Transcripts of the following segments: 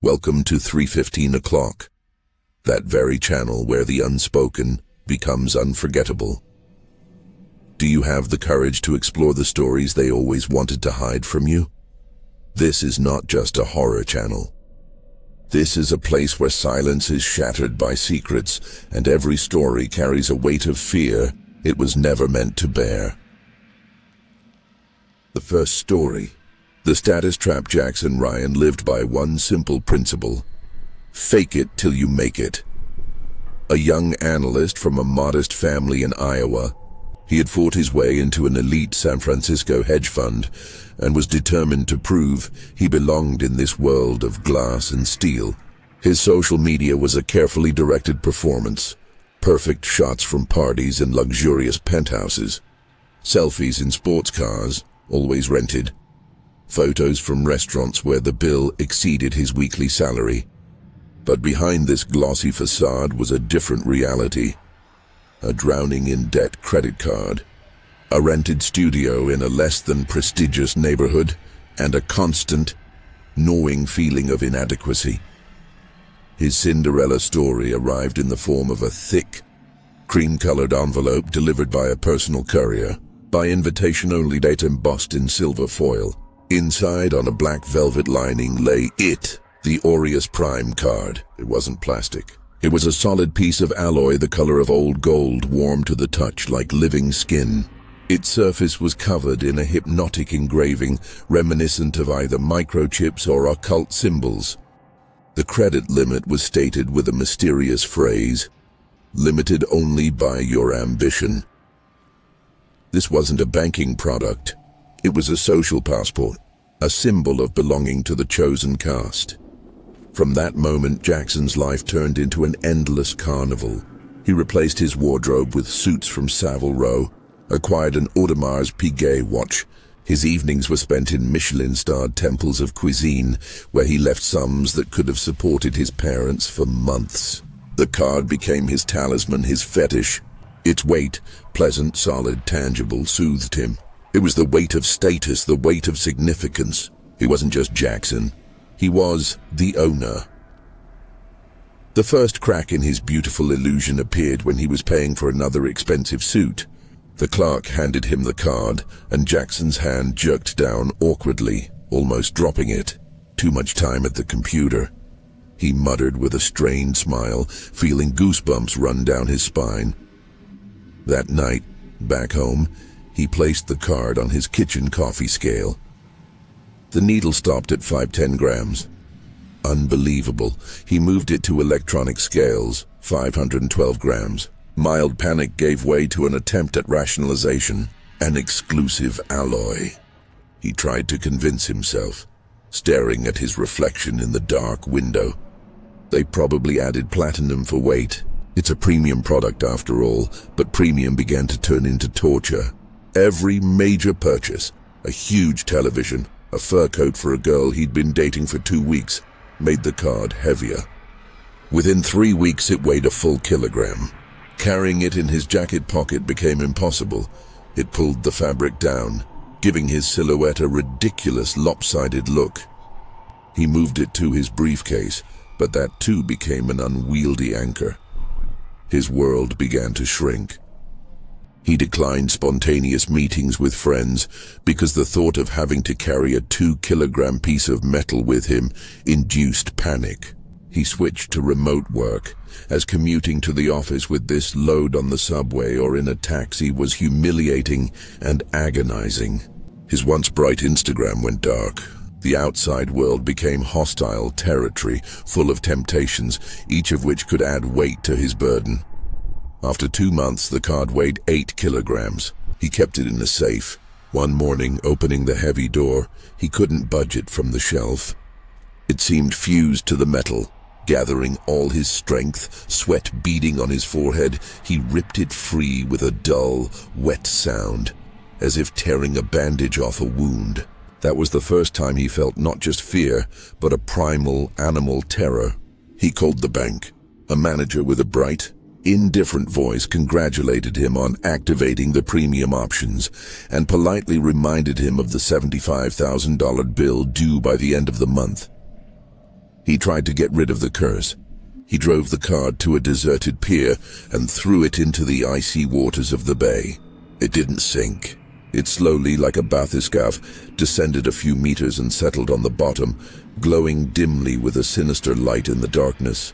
Welcome to 3:15 o'clock, that very channel where the unspoken becomes unforgettable. Do you have the courage to explore the stories they always wanted to hide from you? This is not just a horror channel. This is a place where silence is shattered by secrets, and every story carries a weight of fear it was never meant to bear. The first story. The status trap Jackson Ryan lived by one simple principle: fake it till you make it. A young analyst from a modest family in Iowa, he had fought his way into an elite San Francisco hedge fund and was determined to prove he belonged in this world of glass and steel. His social media was a carefully directed performance, perfect shots from parties and luxurious penthouses, selfies in sports cars, always rented, photos from restaurants where the bill exceeded his weekly salary. But behind this glossy facade was a different reality: a drowning in debt credit card, a rented studio in a less than prestigious neighborhood, and a constant, gnawing feeling of inadequacy. His Cinderella story arrived in the form of a thick, cream-colored envelope delivered by a personal courier, by invitation only, date embossed in silver foil. Inside, on a black velvet lining, lay it, the Aureus Prime card. It wasn't plastic. It was a solid piece of alloy the color of old gold, warm to the touch like living skin. Its surface was covered in a hypnotic engraving reminiscent of either microchips or occult symbols. The credit limit was stated with a mysterious phrase: limited only by your ambition. This wasn't a banking product. It was a social passport, a symbol of belonging to the chosen caste. From that moment, Jackson's life turned into an endless carnival. He replaced his wardrobe with suits from Savile Row, acquired an Audemars Piguet watch. His evenings were spent in Michelin-starred temples of cuisine, where he left sums that could have supported his parents for months. The card became his talisman, his fetish. Its weight, pleasant, solid, tangible, soothed him. It was the weight of status, the weight of significance. He wasn't just Jackson. He was the owner. The first crack in his beautiful illusion appeared when he was paying for another expensive suit. The clerk handed him the card, and Jackson's hand jerked down awkwardly, almost dropping it. Too much time at the computer. He muttered with a strained smile, feeling goosebumps run down his spine. That night, back home, he placed the card on his kitchen coffee scale. The needle stopped at 510 grams. Unbelievable. He moved it to electronic scales, 512 grams. Mild panic gave way to an attempt at rationalization. An exclusive alloy. He tried to convince himself, staring at his reflection in the dark window. They probably added platinum for weight. It's a premium product after all, but premium began to turn into torture. Every major purchase, a huge television, a fur coat for a girl he'd been dating for 2 weeks, made the card heavier. Within 3 weeks it weighed a full kilogram. Carrying it in his jacket pocket became impossible. It pulled the fabric down, giving his silhouette a ridiculous lopsided look. He moved it to his briefcase, but that too became an unwieldy anchor. His world began to shrink. He declined spontaneous meetings with friends because the thought of having to carry a 2-kilogram piece of metal with him induced panic. He switched to remote work, as commuting to the office with this load on the subway or in a taxi was humiliating and agonizing. His once bright Instagram went dark. The outside world became hostile territory, full of temptations, each of which could add weight to his burden. After 2 months, the card weighed 8 kilograms. He kept it in a safe. One morning, opening the heavy door, he couldn't budge it from the shelf. It seemed fused to the metal. Gathering all his strength, sweat beading on his forehead, he ripped it free with a dull, wet sound, as if tearing a bandage off a wound. That was the first time he felt not just fear, but a primal, animal terror. He called the bank. A manager with a bright, indifferent voice congratulated him on activating the premium options and politely reminded him of the $75,000 bill due by the end of the month. He tried to get rid of the curse. He drove the card to a deserted pier and threw it into the icy waters of the bay. It didn't sink. It slowly, like a bathyscaphe, descended a few meters and settled on the bottom, glowing dimly with a sinister light in the darkness.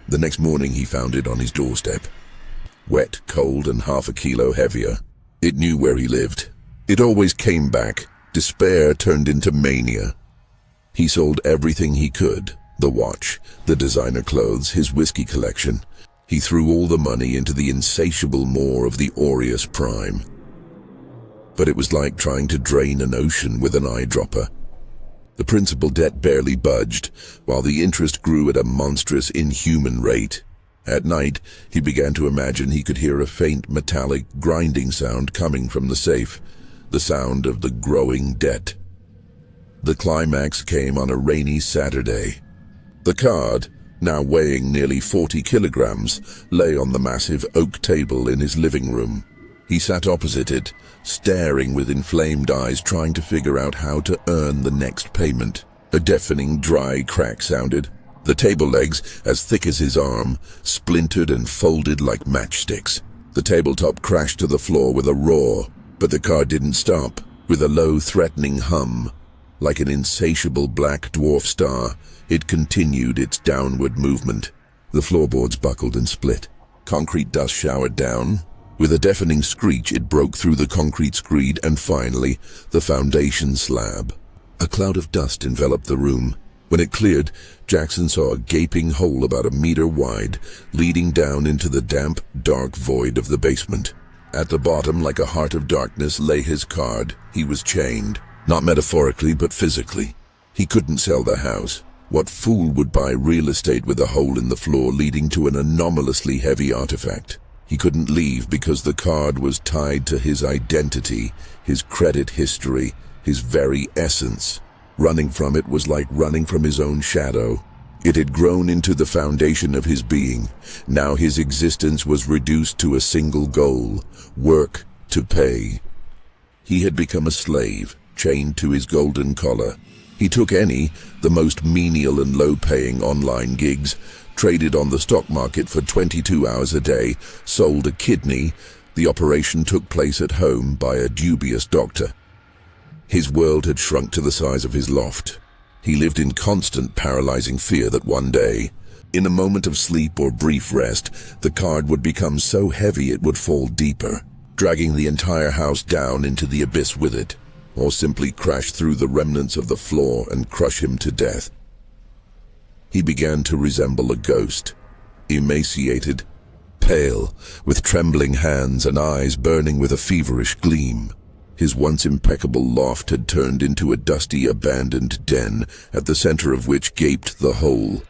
The next morning he found it on his doorstep. Wet, cold, and half a kilo heavier. It knew where he lived. It always came back. Despair turned into mania. He sold everything he could. The watch, the designer clothes, his whiskey collection. He threw all the money into the insatiable maw of the Aureus Prime. But it was like trying to drain an ocean with an eyedropper. The principal debt barely budged, while the interest grew at a monstrous, inhuman rate. At night, he began to imagine he could hear a faint metallic grinding sound coming from the safe, the sound of the growing debt. The climax came on a rainy Saturday. The card, now weighing nearly 40 kilograms, lay on the massive oak table in his living room. He sat opposite it, staring with inflamed eyes, trying to figure out how to earn the next payment. A deafening, dry crack sounded. The table legs, as thick as his arm, splintered and folded like matchsticks. The tabletop crashed to the floor with a roar, but the car didn't stop. With a low, threatening hum, like an insatiable black dwarf star, it continued its downward movement. The floorboards buckled and split. Concrete dust showered down. With a deafening screech, it broke through the concrete screed and finally, the foundation slab. A cloud of dust enveloped the room. When it cleared, Jackson saw a gaping hole about a meter wide, leading down into the damp, dark void of the basement. At the bottom, like a heart of darkness, lay his card. He was chained, not metaphorically, but physically. He couldn't sell the house. What fool would buy real estate with a hole in the floor leading to an anomalously heavy artifact? He couldn't leave because the card was tied to his identity, his credit history, his very essence. Running from it was like running from his own shadow. It had grown into the foundation of his being. Now his existence was reduced to a single goal: work to pay. He had become a slave, chained to his golden collar. He took the most menial and low-paying online gigs, traded on the stock market for 22 hours a day, sold a kidney. The operation took place at home by a dubious doctor. His world had shrunk to the size of his loft. He lived in constant, paralyzing fear that one day, in a moment of sleep or brief rest, the card would become so heavy it would fall deeper, dragging the entire house down into the abyss with it, or simply crash through the remnants of the floor and crush him to death. He began to resemble a ghost, emaciated, pale, with trembling hands and eyes burning with a feverish gleam. His once impeccable loft had turned into a dusty, abandoned den, at the center of which gaped the hole,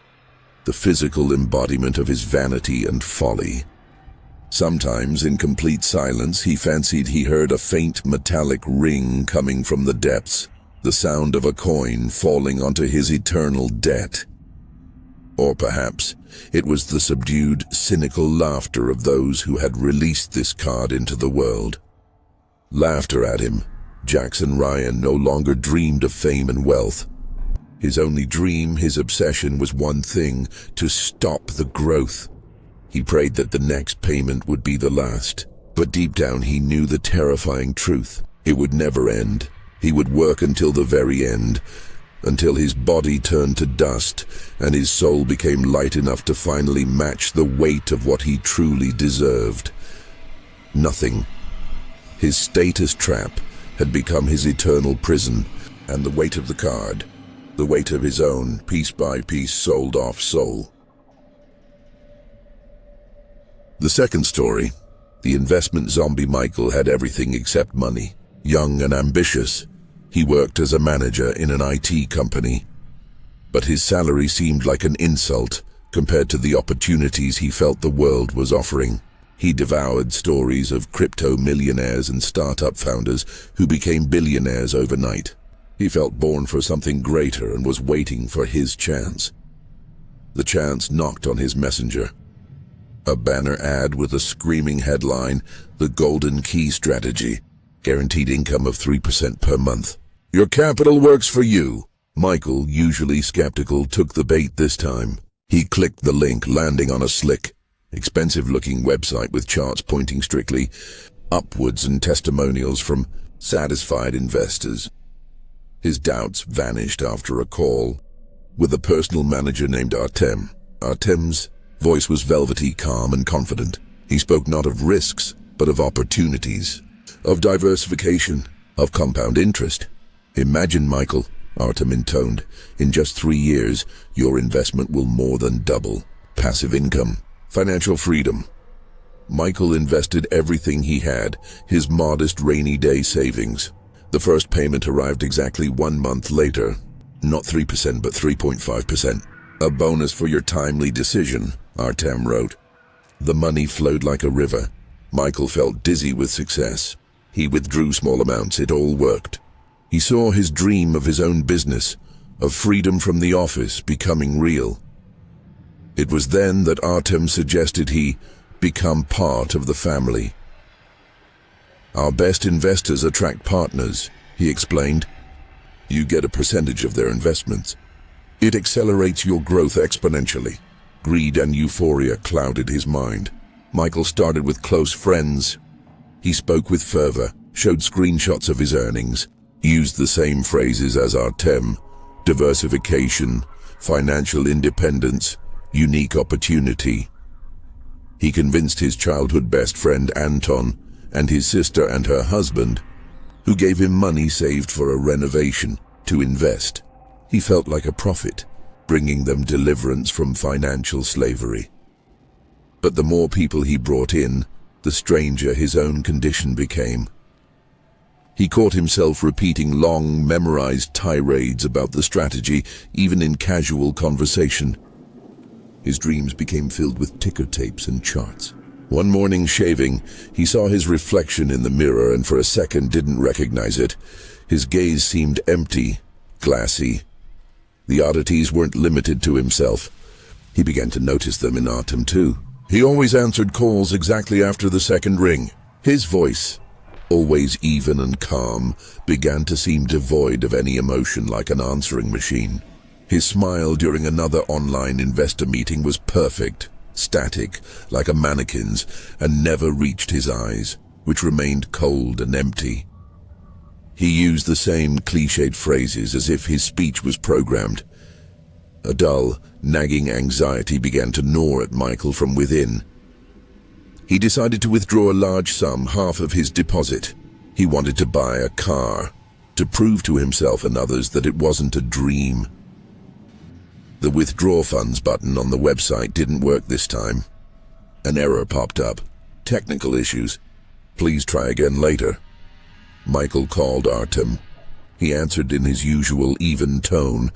the physical embodiment of his vanity and folly. Sometimes, in complete silence, he fancied he heard a faint metallic ring coming from the depths, the sound of a coin falling onto his eternal debt. Or perhaps it was the subdued, cynical laughter of those who had released this card into the world. Laughter at him. Jackson Ryan no longer dreamed of fame and wealth. His only dream, his obsession, was one thing: to stop the growth. He prayed that the next payment would be the last, but deep down he knew the terrifying truth. It would never end. He would work until the very end, until his body turned to dust and his soul became light enough to finally match the weight of what he truly deserved. Nothing. His status trap had become his eternal prison, and the weight of the card, the weight of his own, piece by piece, sold off soul. The second story. The investment zombie Michael had everything except money. Young and ambitious, he worked as a manager in an IT company. But his salary seemed like an insult compared to the opportunities he felt the world was offering. He devoured stories of crypto millionaires and startup founders who became billionaires overnight. He felt born for something greater and was waiting for his chance. The chance knocked on his messenger. A banner ad with a screaming headline: "The Golden Key Strategy. Guaranteed income of 3% per month. Your capital works for you. Michael, usually skeptical, took the bait this time. He clicked the link, landing on a slick, expensive-looking website with charts pointing strictly upwards and testimonials from satisfied investors. His doubts vanished after a call with a personal manager named Artem. Artem's voice was velvety, calm, and confident. He spoke not of risks, but of opportunities, of diversification, of compound interest. "Imagine, Michael," Artem intoned, "in just 3 years, your investment will more than double. Passive income, financial freedom." Michael invested everything he had, his modest rainy day savings. The first payment arrived exactly 1 month later. Not 3%, but 3.5%. "A bonus for your timely decision," Artem wrote. The money flowed like a river. Michael felt dizzy with success. He withdrew small amounts. It all worked. He saw his dream of his own business, of freedom from the office, becoming real. It was then that Artem suggested he become part of the family. "Our best investors attract partners," he explained. "You get a percentage of their investments. It accelerates your growth exponentially." Greed and euphoria clouded his mind. Michael started with close friends. He spoke with fervor, showed screenshots of his earnings, used the same phrases as Artem: diversification, financial independence, unique opportunity. He convinced his childhood best friend Anton and his sister and her husband, who gave him money saved for a renovation, to invest. He felt like a prophet, bringing them deliverance from financial slavery. But the more people he brought in, the stranger his own condition became. He caught himself repeating long, memorized tirades about the strategy, even in casual conversation. His dreams became filled with ticker tapes and charts. One morning, shaving, he saw his reflection in the mirror and for a second didn't recognize it. His gaze seemed empty, glassy. The oddities weren't limited to himself. He began to notice them in Artem too. He always answered calls exactly after the second ring. His voice, always even and calm, began to seem devoid of any emotion, like an answering machine. His smile during another online investor meeting was perfect, static, like a mannequin's, and never reached his eyes, which remained cold and empty. He used the same cliched phrases as if his speech was programmed. A dull, nagging anxiety began to gnaw at Michael from within. He decided to withdraw a large sum, half of his deposit. He wanted to buy a car, to prove to himself and others that it wasn't a dream. The withdraw funds button on the website didn't work this time. An error popped up. Technical issues. Please try again later. Michael called Artem. He answered in his usual even tone.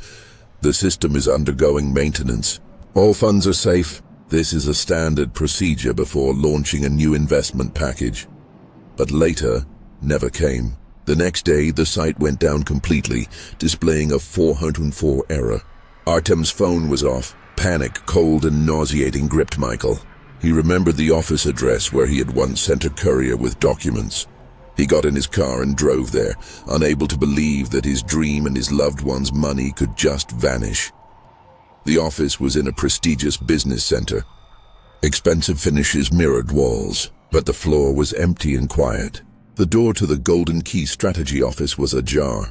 "The system is undergoing maintenance. All funds are safe. This is a standard procedure before launching a new investment package." But later never came. The next day, the site went down completely, displaying a 404 error. Artem's phone was off. Panic, cold and nauseating, gripped Michael. He remembered the office address where he had once sent a courier with documents. He got in his car and drove there, unable to believe that his dream and his loved one's money could just vanish. The office was in a prestigious business center. Expensive finishes mirrored walls, but the floor was empty and quiet. The door to the Golden Key Strategy office was ajar.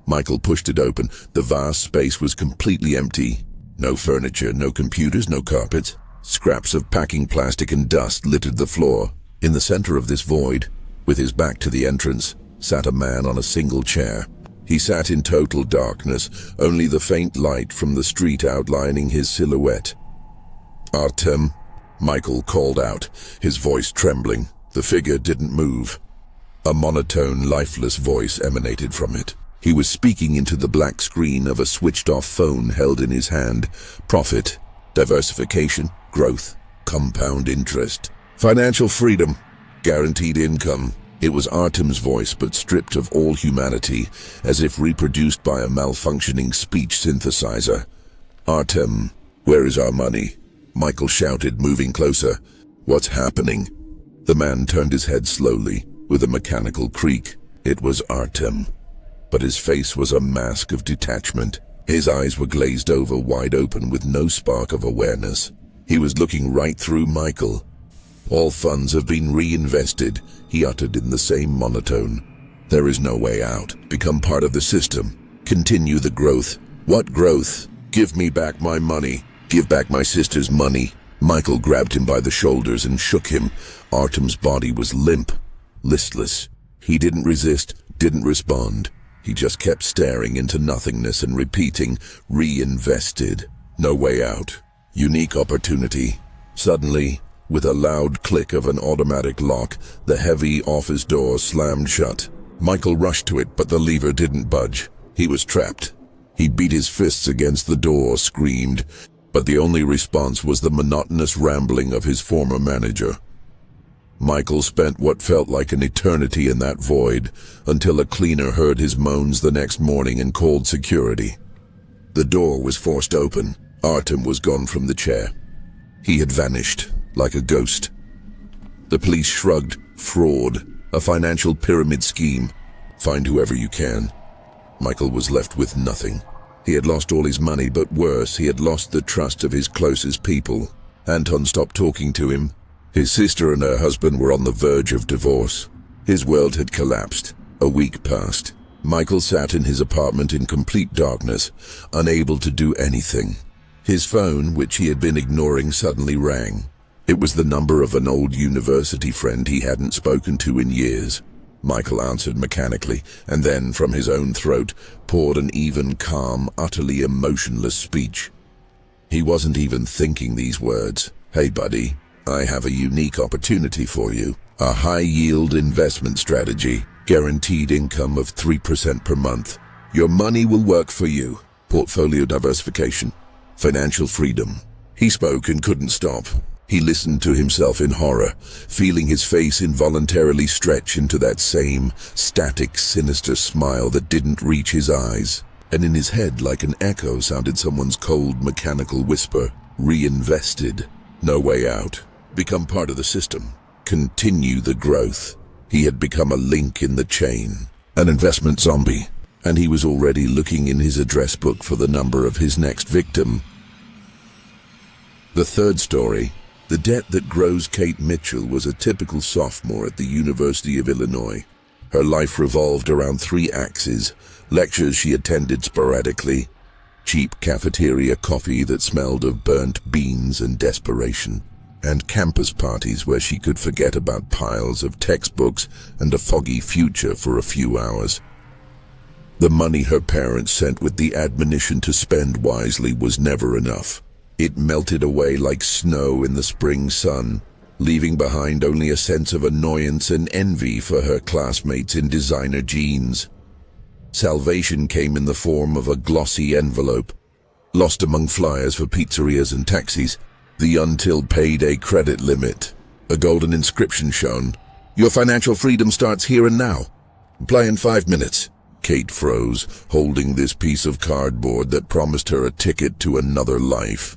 Michael pushed it open. The vast space was completely empty. No furniture, no computers, no carpets. Scraps of packing plastic and dust littered the floor. In the center of this void, with his back to the entrance, sat a man on a single chair. He sat in total darkness, only the faint light from the street outlining his silhouette. "Artem," Michael called out, his voice trembling. The figure didn't move. A monotone, lifeless voice emanated from it. He was speaking into the black screen of a switched-off phone held in his hand. Profit, diversification, growth, compound interest, financial freedom, guaranteed income. It was Artem's voice, but stripped of all humanity, as if reproduced by a malfunctioning speech synthesizer. "Artem, where is our money?" Michael shouted, moving closer. "What's happening?" The man turned his head slowly, with a mechanical creak. It was Artem, but his face was a mask of detachment. His eyes were glazed over, wide open, with no spark of awareness. He was looking right through Michael. "All funds have been reinvested," he uttered in the same monotone. "There is no way out. Become part of the system. Continue the growth." "What growth? Give me back my money. Give back my sister's money." Michael grabbed him by the shoulders and shook him. Artem's body was limp, listless. He didn't resist, didn't respond. He just kept staring into nothingness and repeating, "Reinvested. No way out. Unique opportunity." Suddenly, with a loud click of an automatic lock, the heavy office door slammed shut. Michael rushed to it, but the lever didn't budge. He was trapped. He beat his fists against the door, screamed, but the only response was the monotonous rambling of his former manager. Michael spent what felt like an eternity in that void, until a cleaner heard his moans the next morning and called security. The door was forced open. Artem was gone from the chair. He had vanished, like a ghost. The police shrugged. Fraud. A financial pyramid scheme. Find whoever you can. Michael was left with nothing. He had lost all his money, but worse, he had lost the trust of his closest people. Anton stopped talking to him. His sister and her husband were on the verge of divorce. His world had collapsed. A week passed. Michael sat in his apartment in complete darkness, unable to do anything. His phone, which he had been ignoring, suddenly rang. It was the number of an old university friend he hadn't spoken to in years. Michael answered mechanically, and then, from his own throat, poured an even, calm, utterly emotionless speech. He wasn't even thinking these words. "Hey, buddy. I have a unique opportunity for you. A high-yield investment strategy, guaranteed income of 3% per month. Your money will work for you. Portfolio diversification. Financial freedom." He spoke and couldn't stop. He listened to himself in horror, feeling his face involuntarily stretch into that same static, sinister smile that didn't reach his eyes. And in his head, like an echo, sounded someone's cold, mechanical whisper. "Reinvested. No way out. Become part of the system. Continue the growth." He had become a link in the chain, an investment zombie, and he was already looking in his address book for the number of his next victim. The third story. The debt that grows Kate Mitchell was a typical sophomore at the University of Illinois. Her life revolved around three axes: lectures she attended sporadically, cheap cafeteria coffee that smelled of burnt beans and desperation, and campus parties where she could forget about piles of textbooks and a foggy future for a few hours. The money her parents sent with the admonition to spend wisely was never enough. It melted away like snow in the spring sun, leaving behind only a sense of annoyance and envy for her classmates in designer jeans. Salvation came in the form of a glossy envelope, lost among flyers for pizzerias and taxis, the until payday credit limit, a golden inscription shown, "Your financial freedom starts here and now. Apply in 5 minutes." Kate froze, holding this piece of cardboard that promised her a ticket to another life.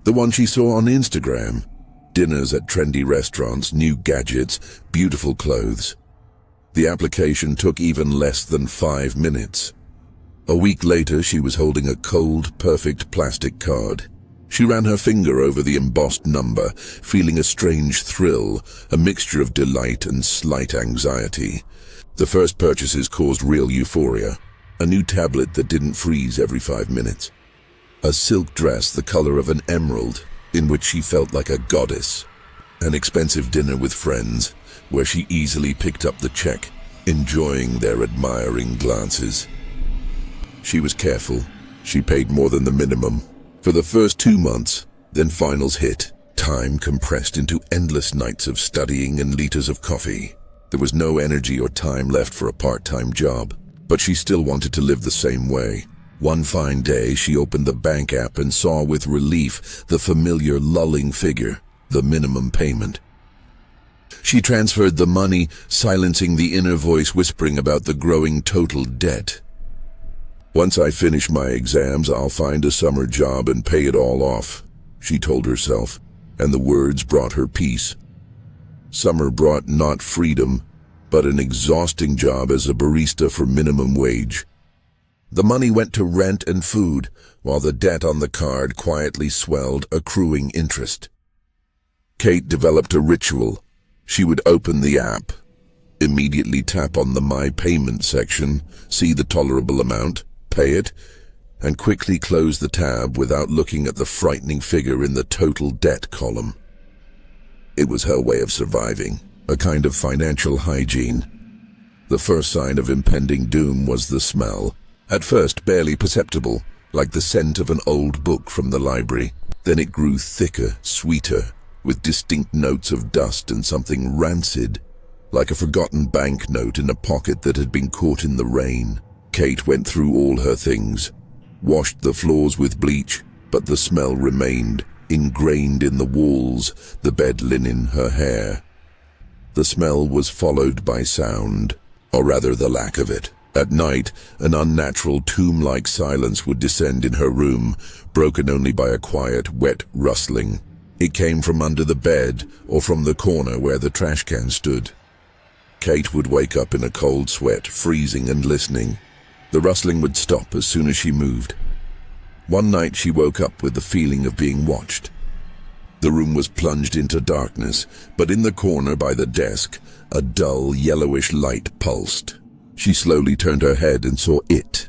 The one she saw on Instagram. Dinners at trendy restaurants, new gadgets, beautiful clothes. The application took even less than 5 minutes. A week later, she was holding a cold, perfect plastic card. She ran her finger over the embossed number, feeling a strange thrill, a mixture of delight and slight anxiety. The first purchases caused real euphoria. A new tablet that didn't freeze every 5 minutes. A silk dress the color of an emerald, in which she felt like a goddess. An expensive dinner with friends, where she easily picked up the check, enjoying their admiring glances. She was careful. She paid more than the minimum. For the first 2 months, then finals hit. Time compressed into endless nights of studying and liters of coffee. There was no energy or time left for a part-time job, but she still wanted to live the same way. One fine day, she opened the bank app and saw with relief the familiar lulling figure, the minimum payment. She transferred the money, silencing the inner voice whispering about the growing total debt. "Once I finish my exams, I'll find a summer job and pay it all off," she told herself, and the words brought her peace. Summer brought not freedom, but an exhausting job as a barista for minimum wage. The money went to rent and food, while the debt on the card quietly swelled, accruing interest. Kate developed a ritual. She would open the app, immediately tap on the My Payment section, see the tolerable amount, pay it, and quickly close the tab without looking at the frightening figure in the total debt column. It was her way of surviving, a kind of financial hygiene. The first sign of impending doom was the smell. At first barely perceptible, like the scent of an old book from the library. Then it grew thicker, sweeter, with distinct notes of dust and something rancid, like a forgotten banknote in a pocket that had been caught in the rain. Kate went through all her things, washed the floors with bleach, but the smell remained, ingrained in the walls, the bed linen, her hair. The smell was followed by sound, or rather the lack of it. At night, an unnatural tomb-like silence would descend in her room, broken only by a quiet, wet rustling. It came from under the bed or from the corner where the trash can stood. Kate would wake up in a cold sweat, freezing and listening. The rustling would stop as soon as she moved. One night she woke up with the feeling of being watched. The room was plunged into darkness, but in the corner by the desk, a dull, yellowish light pulsed. She slowly turned her head and saw it.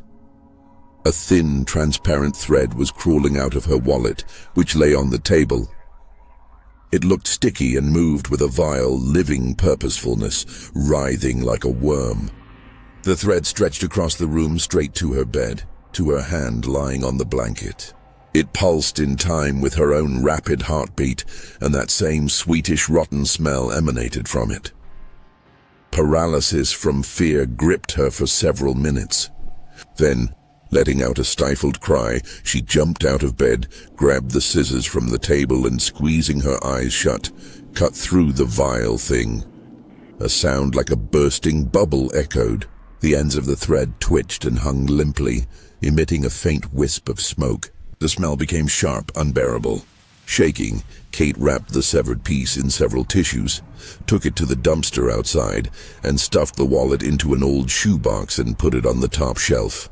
A thin, transparent thread was crawling out of her wallet, which lay on the table. It looked sticky and moved with a vile, living purposefulness, writhing like a worm. The thread stretched across the room straight to her bed, to her hand lying on the blanket. It pulsed in time with her own rapid heartbeat, and that same sweetish, rotten smell emanated from it. Paralysis from fear gripped her for several minutes. Then, letting out a stifled cry, she jumped out of bed, grabbed the scissors from the table and, squeezing her eyes shut, cut through the vile thing. A sound like a bursting bubble echoed. The ends of the thread twitched and hung limply, emitting a faint wisp of smoke. The smell became sharp, unbearable. Shaking, Kate wrapped the severed piece in several tissues, took it to the dumpster outside, and stuffed the wallet into an old shoebox and put it on the top shelf.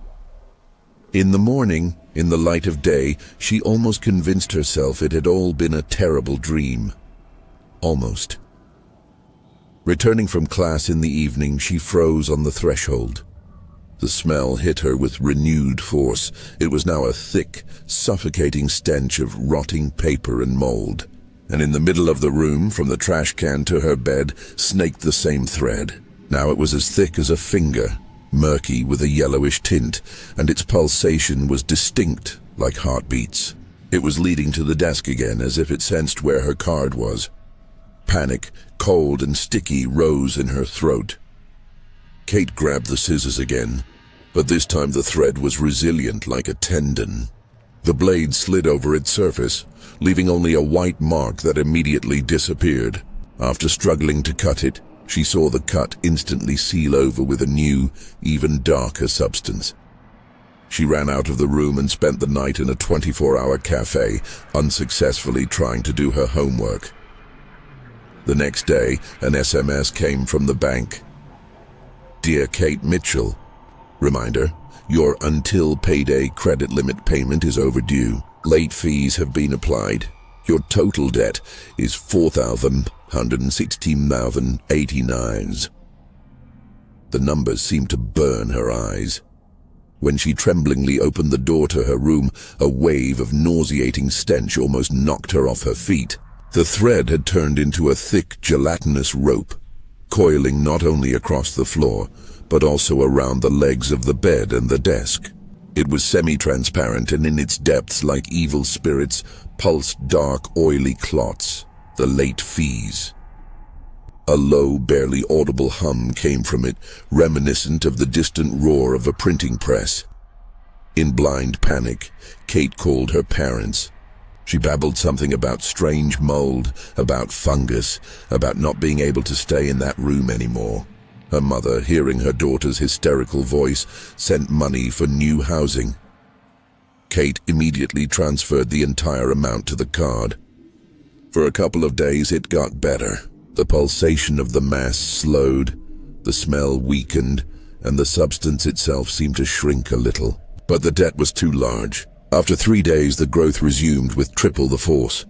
In the morning, in the light of day, she almost convinced herself it had all been a terrible dream. Almost. Returning from class in the evening, she froze on the threshold. The smell hit her with renewed force. It was now a thick, suffocating stench of rotting paper and mold. And in the middle of the room, from the trash can to her bed, snaked the same thread. Now it was as thick as a finger, murky with a yellowish tint, and its pulsation was distinct, like heartbeats. It was leading to the desk again, as if it sensed where her card was. Panic, cold and sticky, rose in her throat. Kate grabbed the scissors again, but this time the thread was resilient like a tendon. The blade slid over its surface, leaving only a white mark that immediately disappeared. After struggling to cut it, she saw the cut instantly seal over with a new, even darker substance. She ran out of the room and spent the night in a 24-hour cafe, unsuccessfully trying to do her homework. The next day, an SMS came from the bank. Dear Kate Mitchell, reminder, your until payday credit limit payment is overdue. Late fees have been applied. Your total debt is $4,116,089. The numbers seemed to burn her eyes. When she tremblingly opened the door to her room, a wave of nauseating stench almost knocked her off her feet. The thread had turned into a thick, gelatinous rope, coiling not only across the floor, but also around the legs of the bed and the desk. It was semi-transparent, and in its depths, like evil spirits, pulsed dark, oily clots, the late fees. A low, barely audible hum came from it, reminiscent of the distant roar of a printing press. In blind panic, Kate called her parents. She babbled something about strange mold, about fungus, about not being able to stay in that room anymore. Her mother, hearing her daughter's hysterical voice, sent money for new housing. Kate immediately transferred the entire amount to the card. For a couple of days it got better. The pulsation of the mass slowed, the smell weakened, and the substance itself seemed to shrink a little. But the debt was too large. After 3 days, the growth resumed with triple the force.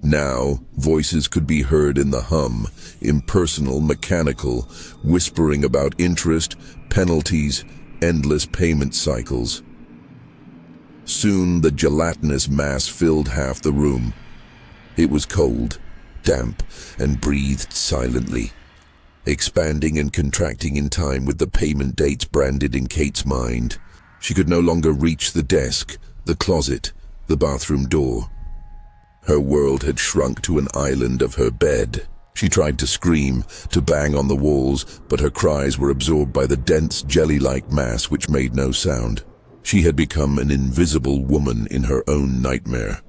Now, voices could be heard in the hum, impersonal, mechanical, whispering about interest, penalties, endless payment cycles. Soon, the gelatinous mass filled half the room. It was cold, damp, and breathed silently, expanding and contracting in time with the payment dates branded in Kate's mind. She could no longer reach the desk, the closet, the bathroom door. Her world had shrunk to an island of her bed. She tried to scream, to bang on the walls, but her cries were absorbed by the dense, jelly-like mass which made no sound. She had become an invisible woman in her own nightmare.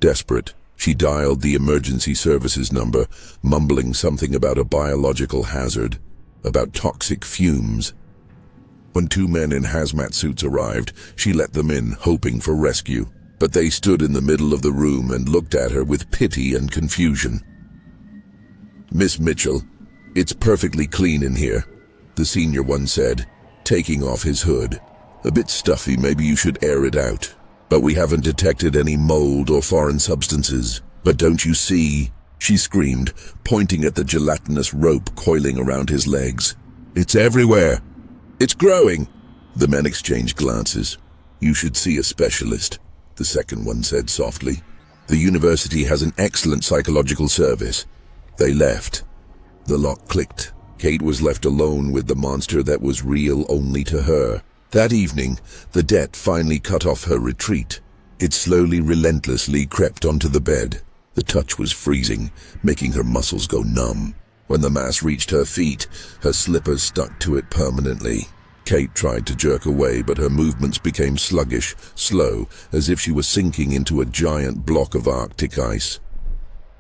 Desperate, she dialed the emergency services number, mumbling something about a biological hazard, about toxic fumes. When 2 men in hazmat suits arrived, she let them in, hoping for rescue. But they stood in the middle of the room and looked at her with pity and confusion. "Miss Mitchell, it's perfectly clean in here," the senior one said, taking off his hood. "A bit stuffy, maybe you should air it out. But we haven't detected any mold or foreign substances. But don't you see?" she screamed, pointing at the gelatinous rope coiling around his legs. "It's everywhere. It's growing." The men exchanged glances. "You should see a specialist," the second one said softly. "The university has an excellent psychological service." They left. The lock clicked. Kate was left alone with the monster that was real only to her. That evening, the debt finally cut off her retreat. It slowly, relentlessly crept onto the bed. The touch was freezing, making her muscles go numb. When the mass reached her feet, her slippers stuck to it permanently. Kate tried to jerk away, but her movements became sluggish, slow, as if she was sinking into a giant block of Arctic ice.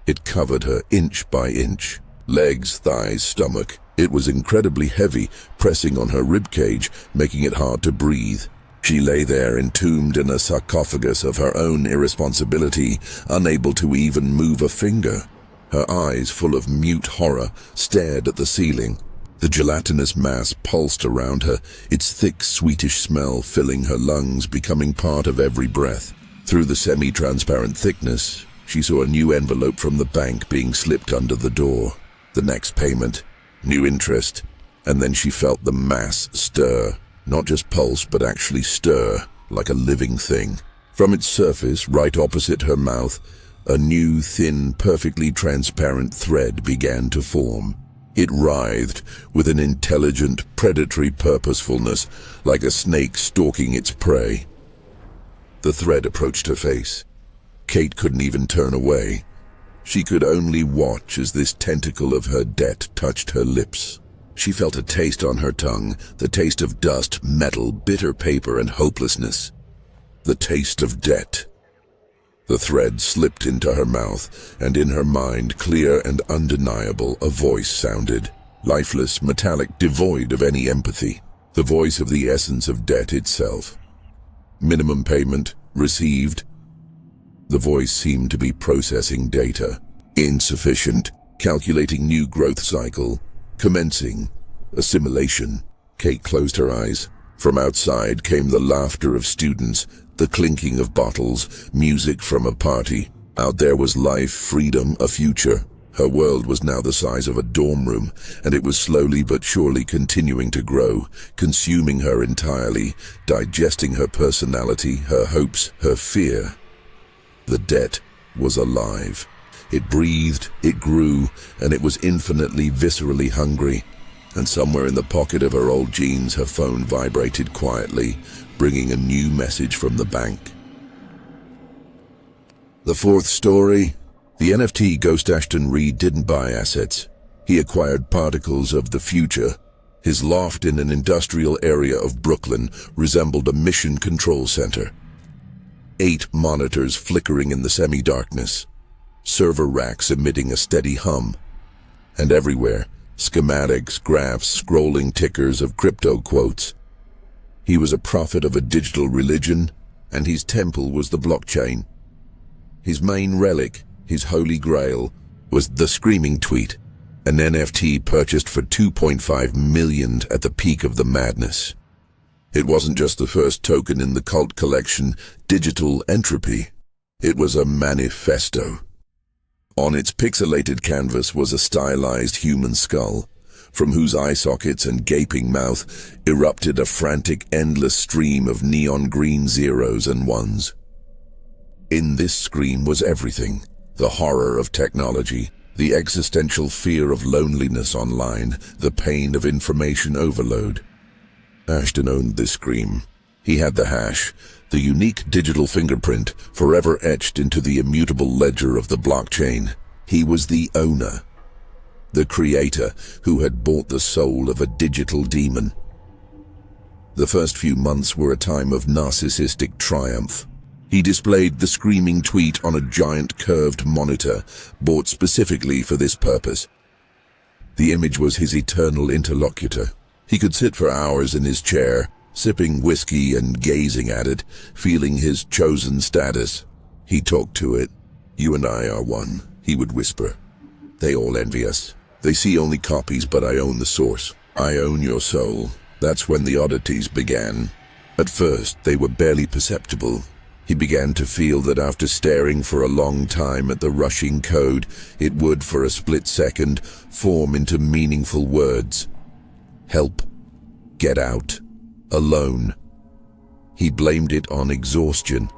It covered her inch by inch. Legs, thighs, stomach. It was incredibly heavy, pressing on her ribcage, making it hard to breathe. She lay there entombed in a sarcophagus of her own irresponsibility, unable to even move a finger. Her eyes, full of mute horror, stared at the ceiling. The gelatinous mass pulsed around her, its thick, sweetish smell filling her lungs, becoming part of every breath. Through the semi-transparent thickness, she saw a new envelope from the bank being slipped under the door. The next payment, new interest, and then she felt the mass stir. Not just pulse, but actually stir, like a living thing. From its surface, right opposite her mouth, a new, thin, perfectly transparent thread began to form. It writhed with an intelligent, predatory purposefulness, like a snake stalking its prey. The thread approached her face. Kate couldn't even turn away. She could only watch as this tentacle of her debt touched her lips. She felt a taste on her tongue, the taste of dust, metal, bitter paper, and hopelessness. The taste of debt. The thread slipped into her mouth, and in her mind, clear and undeniable, a voice sounded. Lifeless, metallic, devoid of any empathy. The voice of the essence of debt itself. Minimum payment, received. The voice seemed to be processing data. Insufficient, calculating new growth cycle. Commencing. Assimilation. Kate closed her eyes. From outside came the laughter of students, the clinking of bottles, music from a party. Out there was life, freedom, a future. Her world was now the size of a dorm room, and it was slowly but surely continuing to grow, consuming her entirely, digesting her personality, her hopes, her fear. The debt was alive. It breathed, it grew, and it was infinitely, viscerally hungry. And somewhere in the pocket of her old jeans, her phone vibrated quietly, bringing a new message from the bank. The fourth story. The NFT Ghost Ashton Reed didn't buy assets. He acquired particles of the future. His loft in an industrial area of Brooklyn resembled a mission control center. 8 monitors flickering in the semi-darkness. Server racks emitting a steady hum. And everywhere, schematics, graphs, scrolling tickers of crypto quotes. He was a prophet of a digital religion, and his temple was the blockchain. His main relic, his holy grail, was the Screaming Tweet, an NFT purchased for $2.5 million at the peak of the madness. It wasn't just the first token in the cult collection, Digital Entropy. It was a manifesto. On its pixelated canvas was a stylized human skull, from whose eye sockets and gaping mouth erupted a frantic, endless stream of neon green zeros and ones. In this scream was everything: the horror of technology, the existential fear of loneliness online, the pain of information overload. Ashton owned this scream. He had the hash, the unique digital fingerprint forever etched into the immutable ledger of the blockchain. He was the owner, the creator who had bought the soul of a digital demon. The first few months were a time of narcissistic triumph. He displayed the screaming tweet on a giant curved monitor, bought specifically for this purpose. The image was his eternal interlocutor. He could sit for hours in his chair, sipping whiskey and gazing at it, feeling his chosen status. He talked to it. "You and I are one," he would whisper. "They all envy us. They see only copies, but I own the source. I own your soul." That's when the oddities began. At first, they were barely perceptible. He began to feel that after staring for a long time at the rushing code, it would, for a split second, form into meaningful words. Help. Get out. Alone. He blamed it on exhaustion.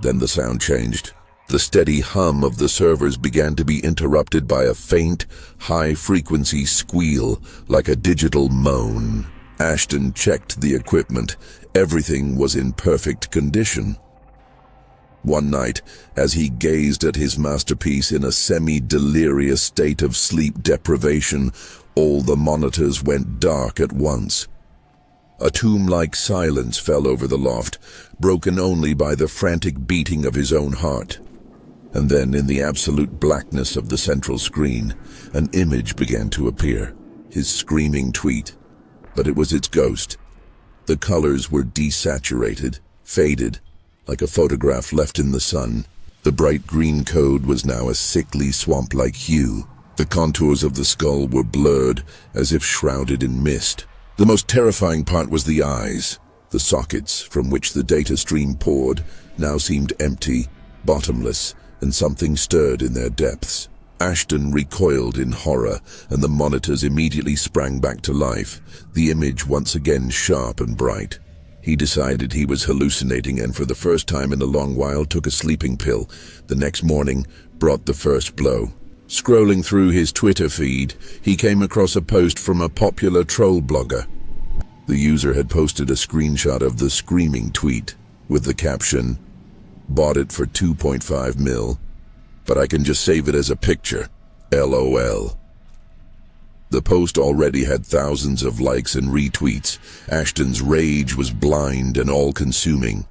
Then the sound changed. The steady hum of the servers began to be interrupted by a faint, high-frequency squeal, like a digital moan. Ashton checked the equipment. Everything was in perfect condition. One night, as he gazed at his masterpiece in a semi-delirious state of sleep deprivation, all the monitors went dark at once. A tomb-like silence fell over the loft, broken only by the frantic beating of his own heart. And then, in the absolute blackness of the central screen, an image began to appear. His screaming tweet. But it was its ghost. The colors were desaturated, faded, like a photograph left in the sun. The bright green code was now a sickly swamp-like hue. The contours of the skull were blurred, as if shrouded in mist. The most terrifying part was the eyes. The sockets from which the data stream poured now seemed empty, bottomless, and something stirred in their depths. Ashton recoiled in horror, and the monitors immediately sprang back to life, the image once again sharp and bright. He decided he was hallucinating and for the first time in a long while took a sleeping pill. The next morning brought the first blow. Scrolling through his Twitter feed, he came across a post from a popular troll blogger. The user had posted a screenshot of the screaming tweet with the caption, "Bought it for 2.5 mil, but I can just save it as a picture. LOL." The post already had thousands of likes and retweets. Ashton's rage was blind and all-consuming.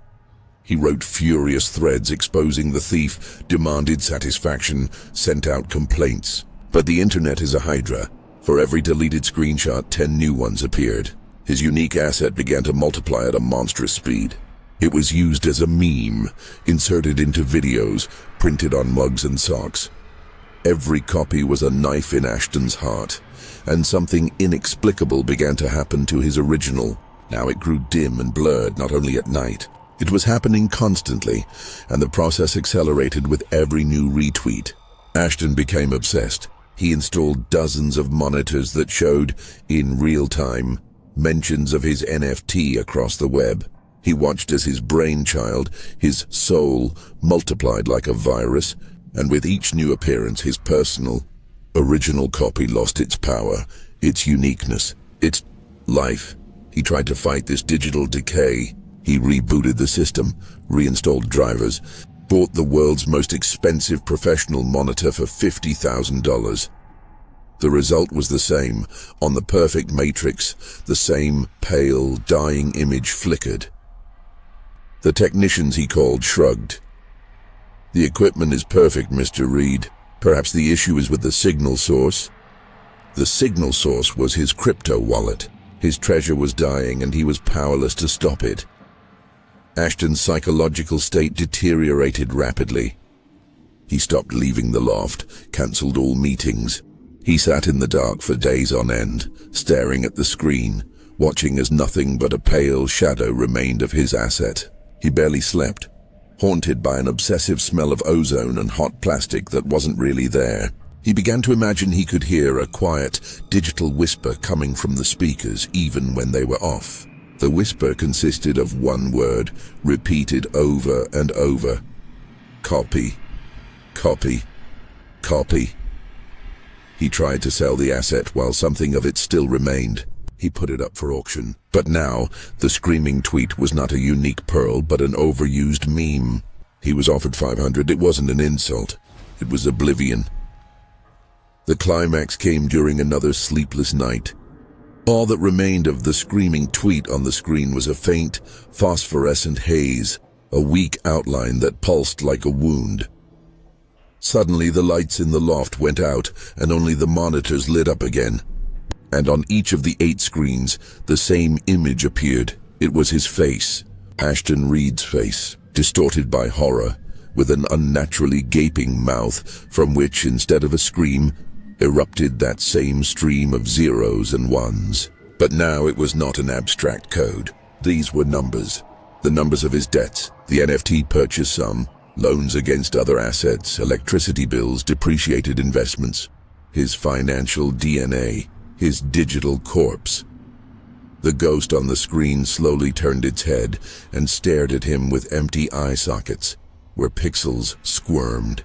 He wrote furious threads exposing the thief, demanded satisfaction, sent out complaints. But the internet is a hydra. For every deleted screenshot, 10 new ones appeared. His unique asset began to multiply at a monstrous speed. It was used as a meme, inserted into videos, printed on mugs and socks. Every copy was a knife in Ashton's heart, and something inexplicable began to happen to his original. Now it grew dim and blurred, not only at night. It was happening constantly, and the process accelerated with every new retweet. Ashton became obsessed. He installed dozens of monitors that showed, in real time, mentions of his NFT across the web. He watched as his brainchild, his soul, multiplied like a virus, and with each new appearance, his personal, original copy lost its power, its uniqueness, its life. He tried to fight this digital decay. He rebooted the system, reinstalled drivers, bought the world's most expensive professional monitor for $50,000. The result was the same. On the perfect matrix, the same pale, dying image flickered. The technicians he called shrugged. "The equipment is perfect, Mr. Reed. Perhaps the issue is with the signal source." The signal source was his crypto wallet. His treasure was dying and he was powerless to stop it. Ashton's psychological state deteriorated rapidly. He stopped leaving the loft, cancelled all meetings. He sat in the dark for days on end, staring at the screen, watching as nothing but a pale shadow remained of his asset. He barely slept, haunted by an obsessive smell of ozone and hot plastic that wasn't really there. He began to imagine he could hear a quiet, digital whisper coming from the speakers even when they were off. The whisper consisted of one word, repeated over and over. Copy. Copy. Copy. He tried to sell the asset while something of it still remained. He put it up for auction. But now, the screaming tweet was not a unique pearl, but an overused meme. He was offered $500. It wasn't an insult. It was oblivion. The climax came during another sleepless night. All that remained of the screaming tweet on the screen was a faint, phosphorescent haze, a weak outline that pulsed like a wound. Suddenly, the lights in the loft went out, and only the monitors lit up again. And on each of the 8 screens, the same image appeared. It was his face, Ashton Reed's face, distorted by horror, with an unnaturally gaping mouth from which, instead of a scream, erupted that same stream of zeros and ones. But now it was not an abstract code. These were numbers. The numbers of his debts, the NFT purchase sum, loans against other assets, electricity bills, depreciated investments, his financial DNA, his digital corpse. The ghost on the screen slowly turned its head and stared at him with empty eye sockets, where pixels squirmed.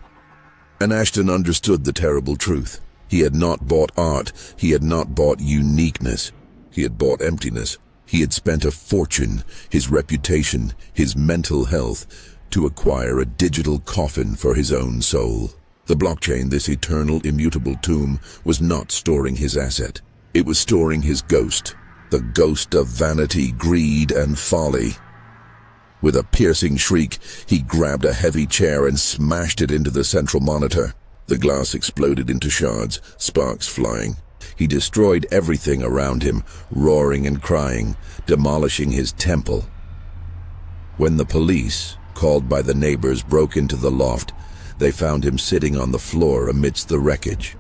And Ashton understood the terrible truth. He had not bought art, he had not bought uniqueness, he had bought emptiness. He had spent a fortune, his reputation, his mental health, to acquire a digital coffin for his own soul. The blockchain, this eternal, immutable tomb, was not storing his asset. It was storing his ghost, the ghost of vanity, greed, and folly. With a piercing shriek, he grabbed a heavy chair and smashed it into the central monitor. The glass exploded into shards, sparks flying. He destroyed everything around him, roaring and crying, demolishing his temple. When the police, called by the neighbors, broke into the loft, they found him sitting on the floor amidst the wreckage.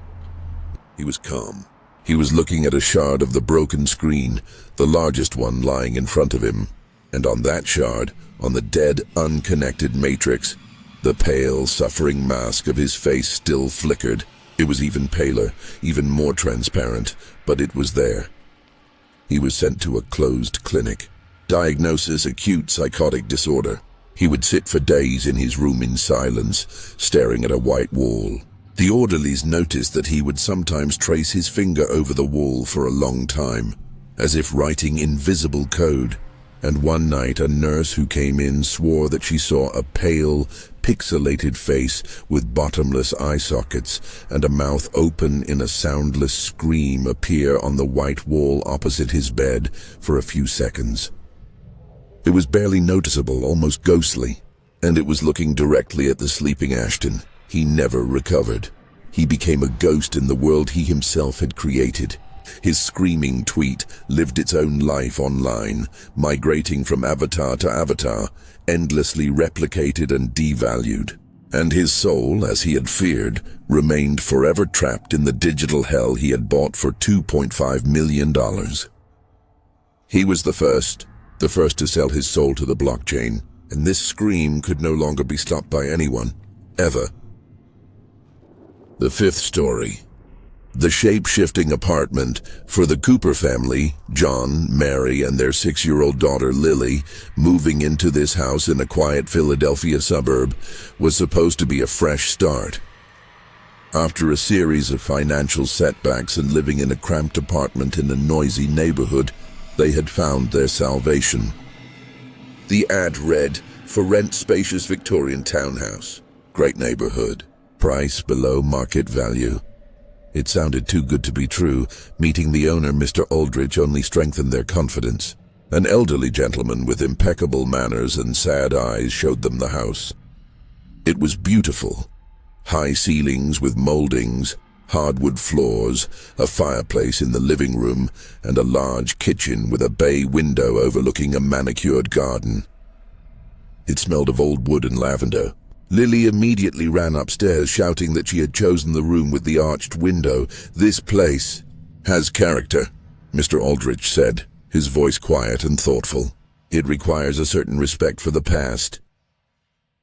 He was calm. He was looking at a shard of the broken screen, the largest one lying in front of him. And on that shard, on the dead, unconnected matrix, the pale, suffering mask of his face still flickered. It was even paler, even more transparent, but it was there. He was sent to a closed clinic. Diagnosis: acute psychotic disorder. He would sit for days in his room in silence, staring at a white wall. The orderlies noticed that he would sometimes trace his finger over the wall for a long time, as if writing invisible code. And one night, a nurse who came in swore that she saw a pale, pixelated face with bottomless eye sockets and a mouth open in a soundless scream appear on the white wall opposite his bed for a few seconds. It was barely noticeable, almost ghostly, and it was looking directly at the sleeping Ashton. He never recovered. He became a ghost in the world he himself had created. His screaming tweet lived its own life online, migrating from avatar to avatar, endlessly replicated and devalued. And his soul, as he had feared, remained forever trapped in the digital hell he had bought for $2.5 million. He was the first to sell his soul to the blockchain, and this scream could no longer be stopped by anyone, ever. The fifth story. The shape-shifting apartment for the Cooper family, John, Mary, and their 6-year-old daughter Lily, moving into this house in a quiet Philadelphia suburb, was supposed to be a fresh start. After a series of financial setbacks and living in a cramped apartment in a noisy neighborhood, they had found their salvation. The ad read, "For rent, spacious Victorian townhouse. Great neighborhood. Price below market value." It sounded too good to be true. Meeting the owner, Mr. Aldrich, only strengthened their confidence. An elderly gentleman with impeccable manners and sad eyes showed them the house. It was beautiful. High ceilings with moldings, hardwood floors, a fireplace in the living room, and a large kitchen with a bay window overlooking a manicured garden. It smelled of old wood and lavender. Lily immediately ran upstairs, shouting that she had chosen the room with the arched window. "This place has character," Mr. Aldrich said, his voice quiet and thoughtful. "It requires a certain respect for the past."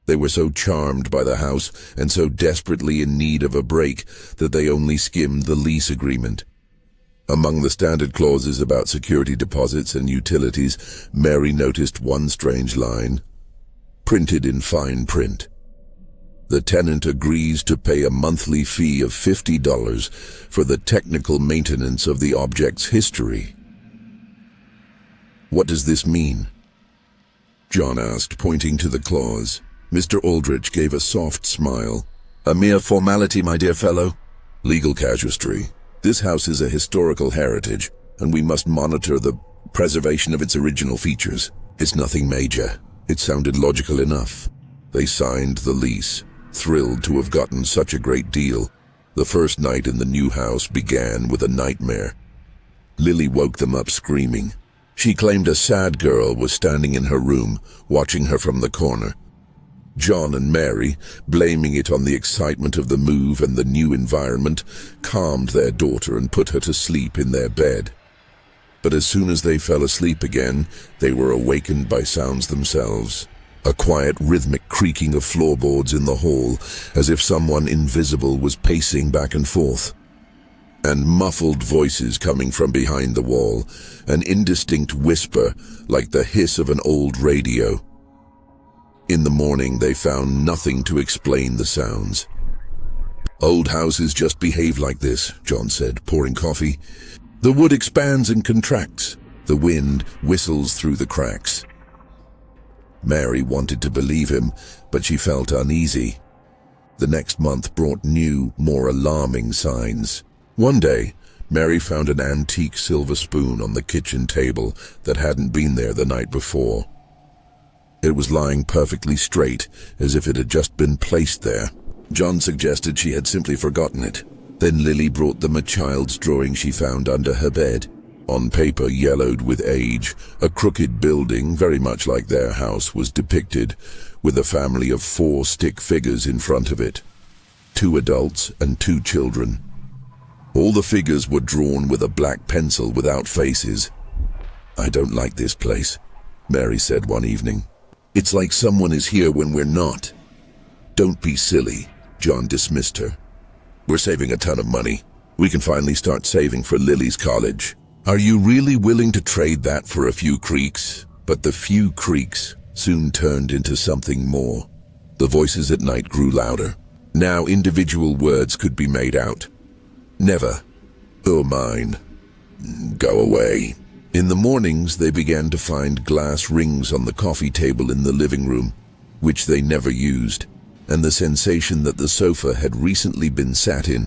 They were so charmed by the house and so desperately in need of a break that they only skimmed the lease agreement. Among the standard clauses about security deposits and utilities, Mary noticed one strange line, printed in fine print. The tenant agrees to pay a monthly fee of $50 for the technical maintenance of the object's history. "What does this mean?" John asked, pointing to the clause. Mr. Aldrich gave a soft smile. "A mere formality, my dear fellow. Legal casuistry. This house is a historical heritage, and we must monitor the preservation of its original features. It's nothing major." It sounded logical enough. They signed the lease, thrilled to have gotten such a great deal. The first night in the new house began with a nightmare. Lily woke them up screaming. She claimed a sad girl was standing in her room, watching her from the corner. John and Mary, blaming it on the excitement of the move and the new environment, calmed their daughter and put her to sleep in their bed. But as soon as they fell asleep again, they were awakened by sounds themselves. A quiet, rhythmic creaking of floorboards in the hall, as if someone invisible was pacing back and forth. And muffled voices coming from behind the wall, an indistinct whisper like the hiss of an old radio. In the morning, they found nothing to explain the sounds. "Old houses just behave like this," John said, pouring coffee. "The wood expands and contracts. The wind whistles through the cracks." Mary wanted to believe him, but she felt uneasy. The next month brought new, more alarming signs. One day, Mary found an antique silver spoon on the kitchen table that hadn't been there the night before. It was lying perfectly straight, as if it had just been placed there. John suggested she had simply forgotten it. Then Lily brought them a child's drawing she found under her bed. On paper yellowed with age, a crooked building, very much like their house, was depicted, with a family of 4 stick figures in front of it. 2 adults and 2 children. All the figures were drawn with a black pencil without faces. "I don't like this place," Mary said one evening. "It's like someone is here when we're not." "Don't be silly," John dismissed her. "We're saving a ton of money. We can finally start saving for Lily's college. Are you really willing to trade that for a few creaks?" But the few creaks soon turned into something more. The voices at night grew louder. Now individual words could be made out. "Never." "Oh, mine." "Go away." In the mornings, they began to find glass rings on the coffee table in the living room, which they never used, and the sensation that the sofa had recently been sat in.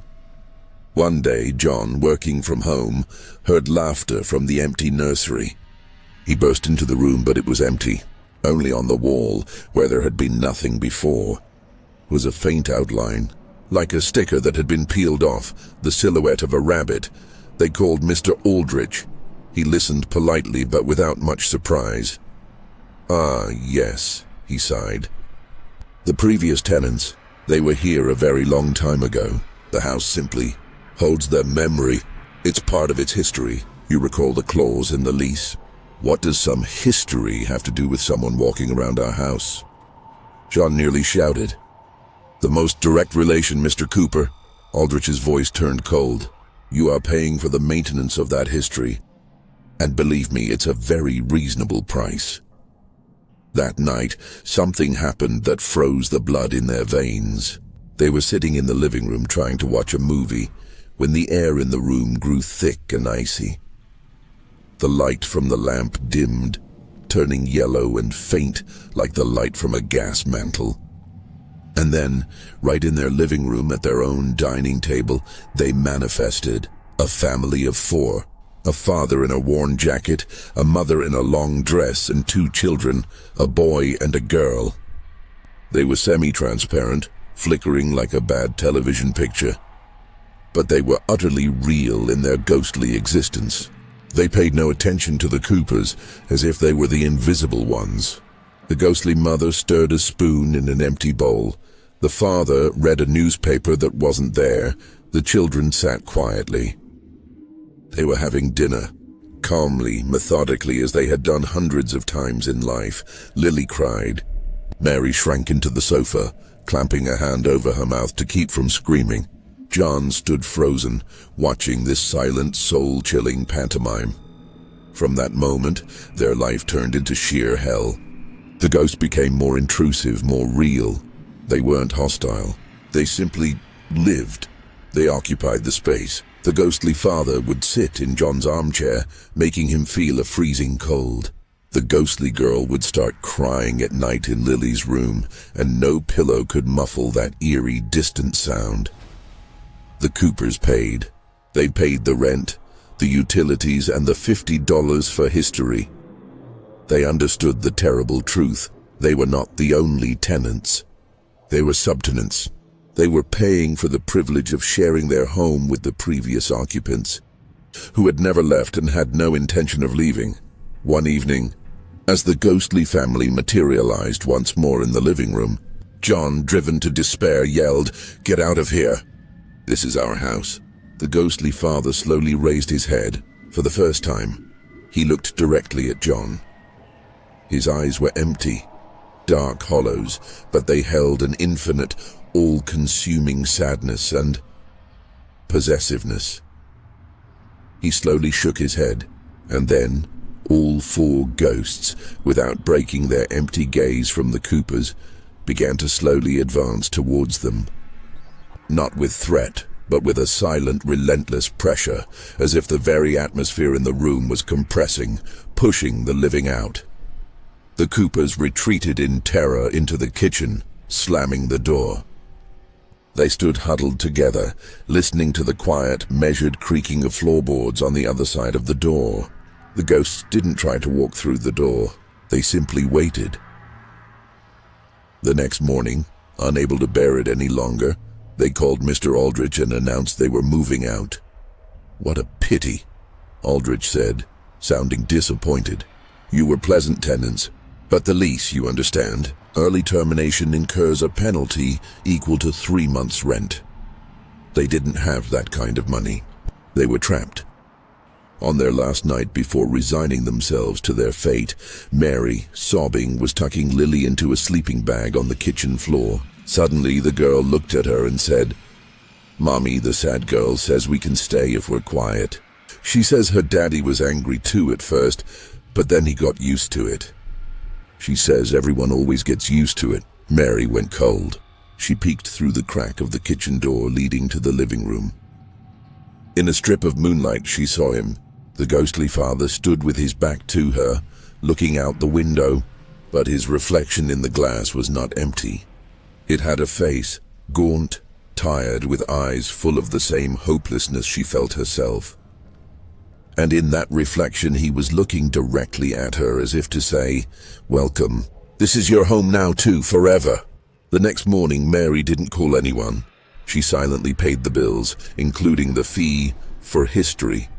One day, John, working from home, heard laughter from the empty nursery. He burst into the room, but it was empty. Only on the wall, where there had been nothing before, was a faint outline, like a sticker that had been peeled off, the silhouette of a rabbit. They called Mr. Aldrich. He listened politely, but without much surprise. "Ah, yes," he sighed. "The previous tenants, they were here a very long time ago. The house simply holds their memory. It's part of its history. You recall the clause in the lease? What does some history have to do with someone walking around our house?" John nearly shouted. "The most direct relation, Mr. Cooper." Aldrich's voice turned cold. "You are paying for the maintenance of that history. And believe me, it's a very reasonable price." That night, something happened that froze the blood in their veins. They were sitting in the living room trying to watch a movie when the air in the room grew thick and icy. The light from the lamp dimmed, turning yellow and faint like the light from a gas mantle. And then, right in their living room at their own dining table, they manifested a family of 4. A father in a worn jacket, a mother in a long dress, and 2 children, a boy and a girl. They were semi-transparent, flickering like a bad television picture. But they were utterly real in their ghostly existence. They paid no attention to the Coopers, as if they were the invisible ones. The ghostly mother stirred a spoon in an empty bowl. The father read a newspaper that wasn't there. The children sat quietly. They were having dinner, Calmly, methodically, as they had done hundreds of times in life, Lily cried. Mary shrank into the sofa, clamping a hand over her mouth to keep from screaming. John stood frozen, watching this silent, soul-chilling pantomime. From that moment, their life turned into sheer hell. The ghost became more intrusive, more real. They weren't hostile. They simply lived. They occupied the space. The ghostly father would sit in John's armchair, making him feel a freezing cold. The ghostly girl would start crying at night in Lily's room, and no pillow could muffle that eerie, distant sound. The Coopers paid. They paid the rent, the utilities, and the $50 for history. They understood the terrible truth. They were not the only tenants. They were subtenants. They were paying for the privilege of sharing their home with the previous occupants, who had never left and had no intention of leaving. One evening, as the ghostly family materialized once more in the living room, John, driven to despair, yelled, "Get out of here! This is our house." The ghostly father slowly raised his head. For the first time, he looked directly at John. His eyes were empty, dark hollows, but they held an infinite, all-consuming sadness and possessiveness. He slowly shook his head, and then all four ghosts, without breaking their empty gaze from the Coopers, began to slowly advance towards them. Not with threat, but with a silent, relentless pressure, as if the very atmosphere in the room was compressing, pushing the living out. The Coopers retreated in terror into the kitchen, slamming the door. They stood huddled together, listening to the quiet, measured creaking of floorboards on the other side of the door. The ghosts didn't try to walk through the door. They simply waited. The next morning, unable to bear it any longer, they called Mr. Aldrich and announced they were moving out. "What a pity," Aldrich said, sounding disappointed. "You were pleasant tenants, but the lease, you understand. Early termination incurs a penalty equal to 3 months' rent." They didn't have that kind of money. They were trapped. On their last night before resigning themselves to their fate, Mary, sobbing, was tucking Lily into a sleeping bag on the kitchen floor. Suddenly, the girl looked at her and said, "Mommy, the sad girl, says we can stay if we're quiet. She says her daddy was angry too at first, but then he got used to it. She says everyone always gets used to it." Mary went cold. She peeked through the crack of the kitchen door leading to the living room. In a strip of moonlight, she saw him. The ghostly father stood with his back to her, looking out the window, but his reflection in the glass was not empty. It had a face, gaunt, tired, with eyes full of the same hopelessness she felt herself. And in that reflection he was looking directly at her as if to say, "Welcome. This is your home now too, forever." The next morning, Mary didn't call anyone. She silently paid the bills, including the fee for history.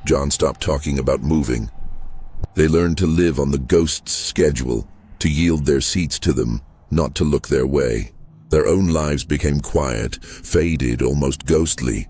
John stopped talking about moving. They learned to live on the ghost's schedule, to yield their seats to them, not to look their way. Their own lives became quiet, faded, almost ghostly.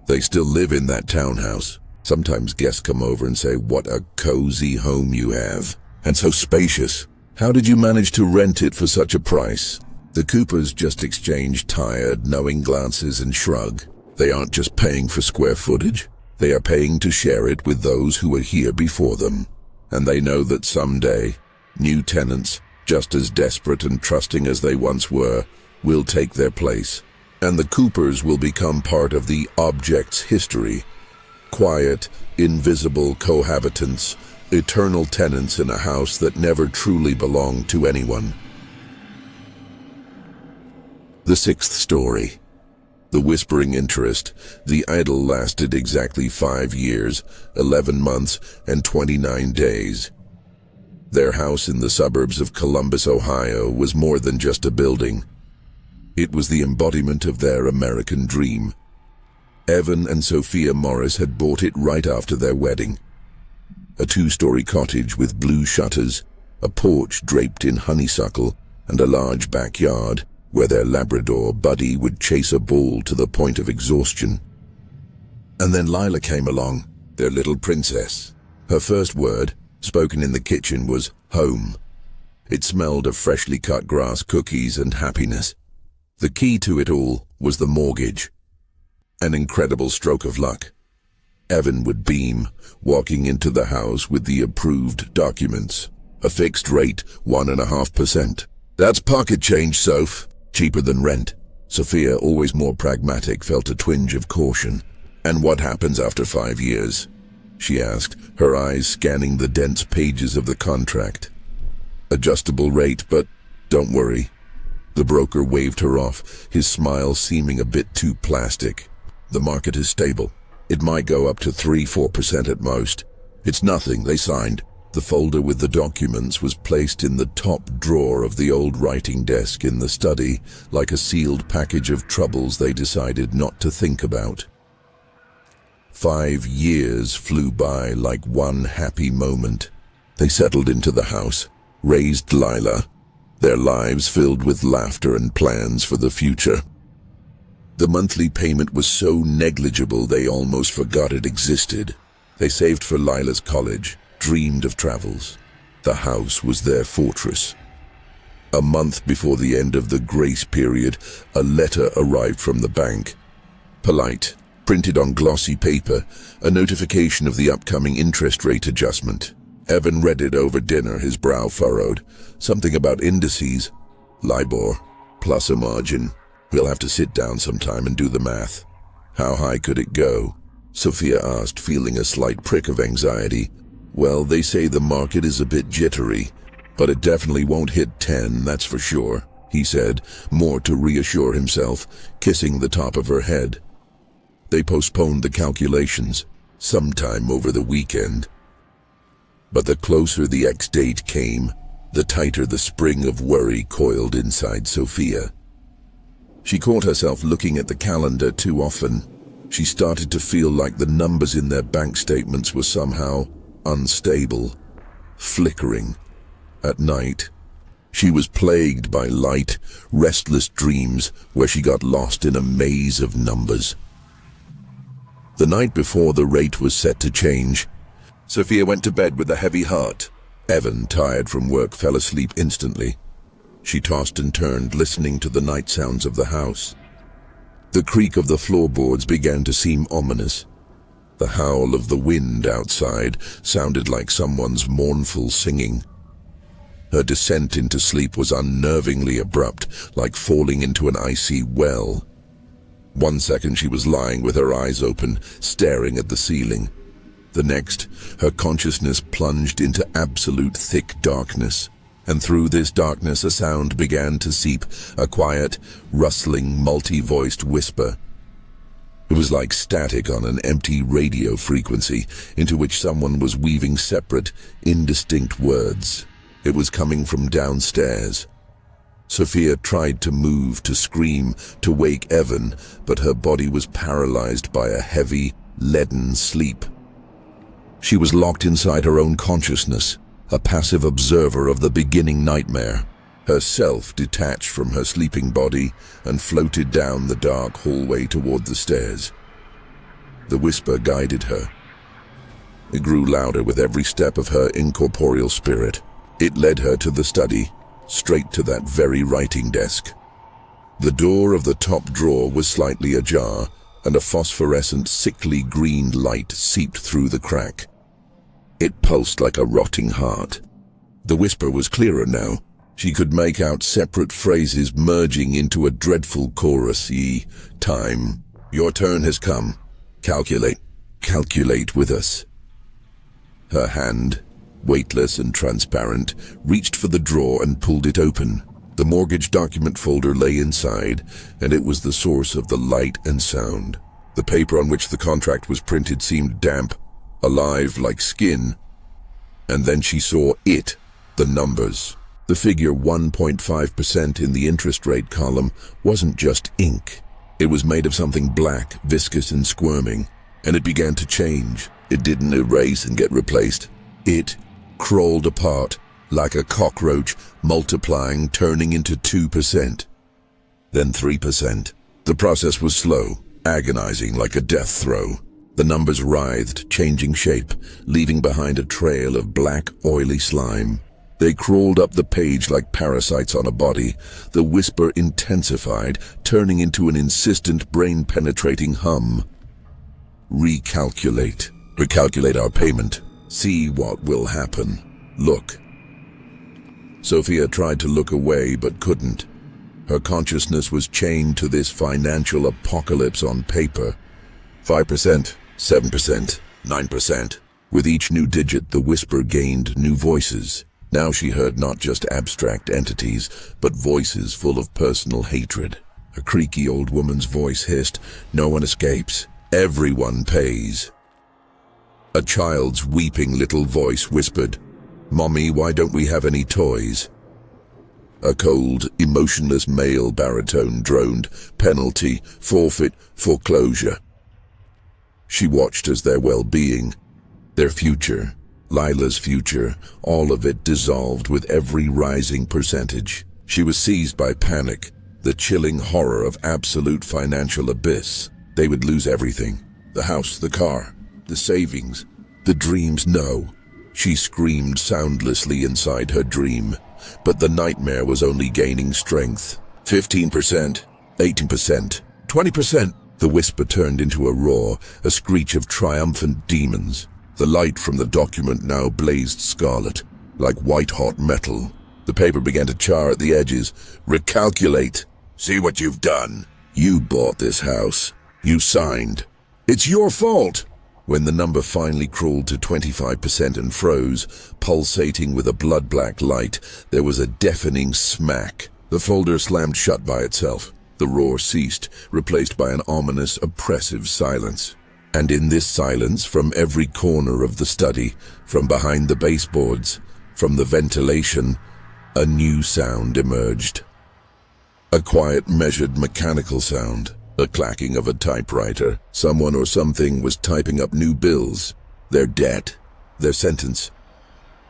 They still live in that townhouse. Sometimes guests come over and say, "What a cozy home you have, and so spacious. How did you manage to rent it for such a price?" The Coopers just exchanged tired, knowing glances and shrug. They aren't just paying for square footage. They are paying to share it with those who were here before them. And they know that someday, new tenants, just as desperate and trusting as they once were, will take their place. And the Coopers will become part of the object's history. Quiet, invisible cohabitants, eternal tenants in a house that never truly belonged to anyone. The sixth story. The Whispering Interest. The idyll lasted exactly 5 years, 11 months, and 29 days. Their house in the suburbs of Columbus, Ohio, was more than just a building. It was the embodiment of their American dream. Evan and Sophia Morris had bought it right after their wedding. A 2-story cottage with blue shutters, a porch draped in honeysuckle, and a large backyard where their Labrador Buddy would chase a ball to the point of exhaustion. And then Lila came along, their little princess. Her first word, spoken in the kitchen, was home. It smelled of freshly cut grass, cookies, and happiness. The key to it all was the mortgage. An incredible stroke of luck. Evan would beam, walking into the house with the approved documents. A fixed rate, 1.5%. That's pocket change, Soph. Cheaper than rent. Sophia, always more pragmatic, felt a twinge of caution. And what happens after 5 years? She asked, her eyes scanning the dense pages of the contract. Adjustable rate, but don't worry. The broker waved her off, his smile seeming a bit too plastic. The market is stable. It might go up to 3-4% at most. It's nothing, they signed. The folder with the documents was placed in the top drawer of the old writing desk in the study, like a sealed package of troubles they decided not to think about. 5 years flew by like one happy moment. They settled into the house, raised Lila, their lives filled with laughter and plans for the future. The monthly payment was so negligible they almost forgot it existed. They saved for Lila's college, dreamed of travels. The house was their fortress. A month before the end of the grace period, a letter arrived from the bank. Polite, printed on glossy paper, a notification of the upcoming interest rate adjustment. Evan read it over dinner, his brow furrowed. Something about indices. LIBOR, plus a margin. We'll have to sit down sometime and do the math. How high could it go? Sophia asked, feeling a slight prick of anxiety. Well, they say the market is a bit jittery, but it definitely won't hit 10, that's for sure, he said, more to reassure himself, kissing the top of her head. They postponed the calculations, sometime over the weekend. But the closer the ex-date came, the tighter the spring of worry coiled inside Sophia. She caught herself looking at the calendar too often. She started to feel like the numbers in their bank statements were somehow unstable, flickering. At night, she was plagued by light, restless dreams where she got lost in a maze of numbers. The night before the rate was set to change, Sophia went to bed with a heavy heart. Evan, tired from work, fell asleep instantly. She tossed and turned, listening to the night sounds of the house. The creak of the floorboards began to seem ominous. The howl of the wind outside sounded like someone's mournful singing. Her descent into sleep was unnervingly abrupt, like falling into an icy well. 1 second she was lying with her eyes open, staring at the ceiling. The next, her consciousness plunged into absolute thick darkness. And through this darkness a sound began to seep, a quiet, rustling, multi-voiced whisper. It was like static on an empty radio frequency, into which someone was weaving separate, indistinct words. It was coming from downstairs. Sophia tried to move, to scream, to wake Evan, but her body was paralyzed by a heavy, leaden sleep. She was locked inside her own consciousness, a passive observer of the beginning nightmare. Herself detached from her sleeping body and floated down the dark hallway toward the stairs. The whisper guided her. It grew louder with every step of her incorporeal spirit. It led her to the study, straight to that very writing desk. The door of the top drawer was slightly ajar, and a phosphorescent, sickly green light seeped through the crack. It pulsed like a rotting heart. The whisper was clearer now. She could make out separate phrases merging into a dreadful chorus. Time. Your turn has come. Calculate. Calculate with us. Her hand, weightless and transparent, reached for the drawer and pulled it open. The mortgage document folder lay inside, and it was the source of the light and sound. The paper on which the contract was printed seemed damp, alive like skin. And then she saw it, the numbers. The figure 1.5% in the interest rate column wasn't just ink. It was made of something black, viscous and squirming, and it began to change. It didn't erase and get replaced. It crawled apart like a cockroach, multiplying, turning into 2%. Then 3%. The process was slow, agonizing like a death throe. The numbers writhed, changing shape, leaving behind a trail of black, oily slime. They crawled up the page like parasites on a body. The whisper intensified, turning into an insistent, brain-penetrating hum. Recalculate. Recalculate our payment. See what will happen. Look. Sophia tried to look away, but couldn't. Her consciousness was chained to this financial apocalypse on paper. 5%, 7%, 9%. With each new digit, the whisper gained new voices. Now she heard not just abstract entities, but voices full of personal hatred. A creaky old woman's voice hissed, "No one escapes. Everyone pays." A child's weeping little voice whispered, "Mommy, why don't we have any toys?" A cold, emotionless male baritone droned, "Penalty, forfeit, foreclosure." She watched as their well-being, their future, Lila's future, all of it dissolved with every rising percentage. She was seized by panic, the chilling horror of absolute financial abyss. They would lose everything. The house, the car, the savings, the dreams. No. She screamed soundlessly inside her dream, but the nightmare was only gaining strength. 15%, 18%, 20%. The whisper turned into a roar, a screech of triumphant demons. The light from the document now blazed scarlet, like white-hot metal. The paper began to char at the edges. Recalculate. See what you've done. You bought this house. You signed. It's your fault. When the number finally crawled to 25% and froze, pulsating with a blood-black light, there was a deafening smack. The folder slammed shut by itself. The roar ceased, replaced by an ominous, oppressive silence. And in this silence, from every corner of the study, from behind the baseboards, from the ventilation, a new sound emerged. A quiet, measured, mechanical sound. The clacking of a typewriter. Someone or something was typing up new bills. Their debt. Their sentence.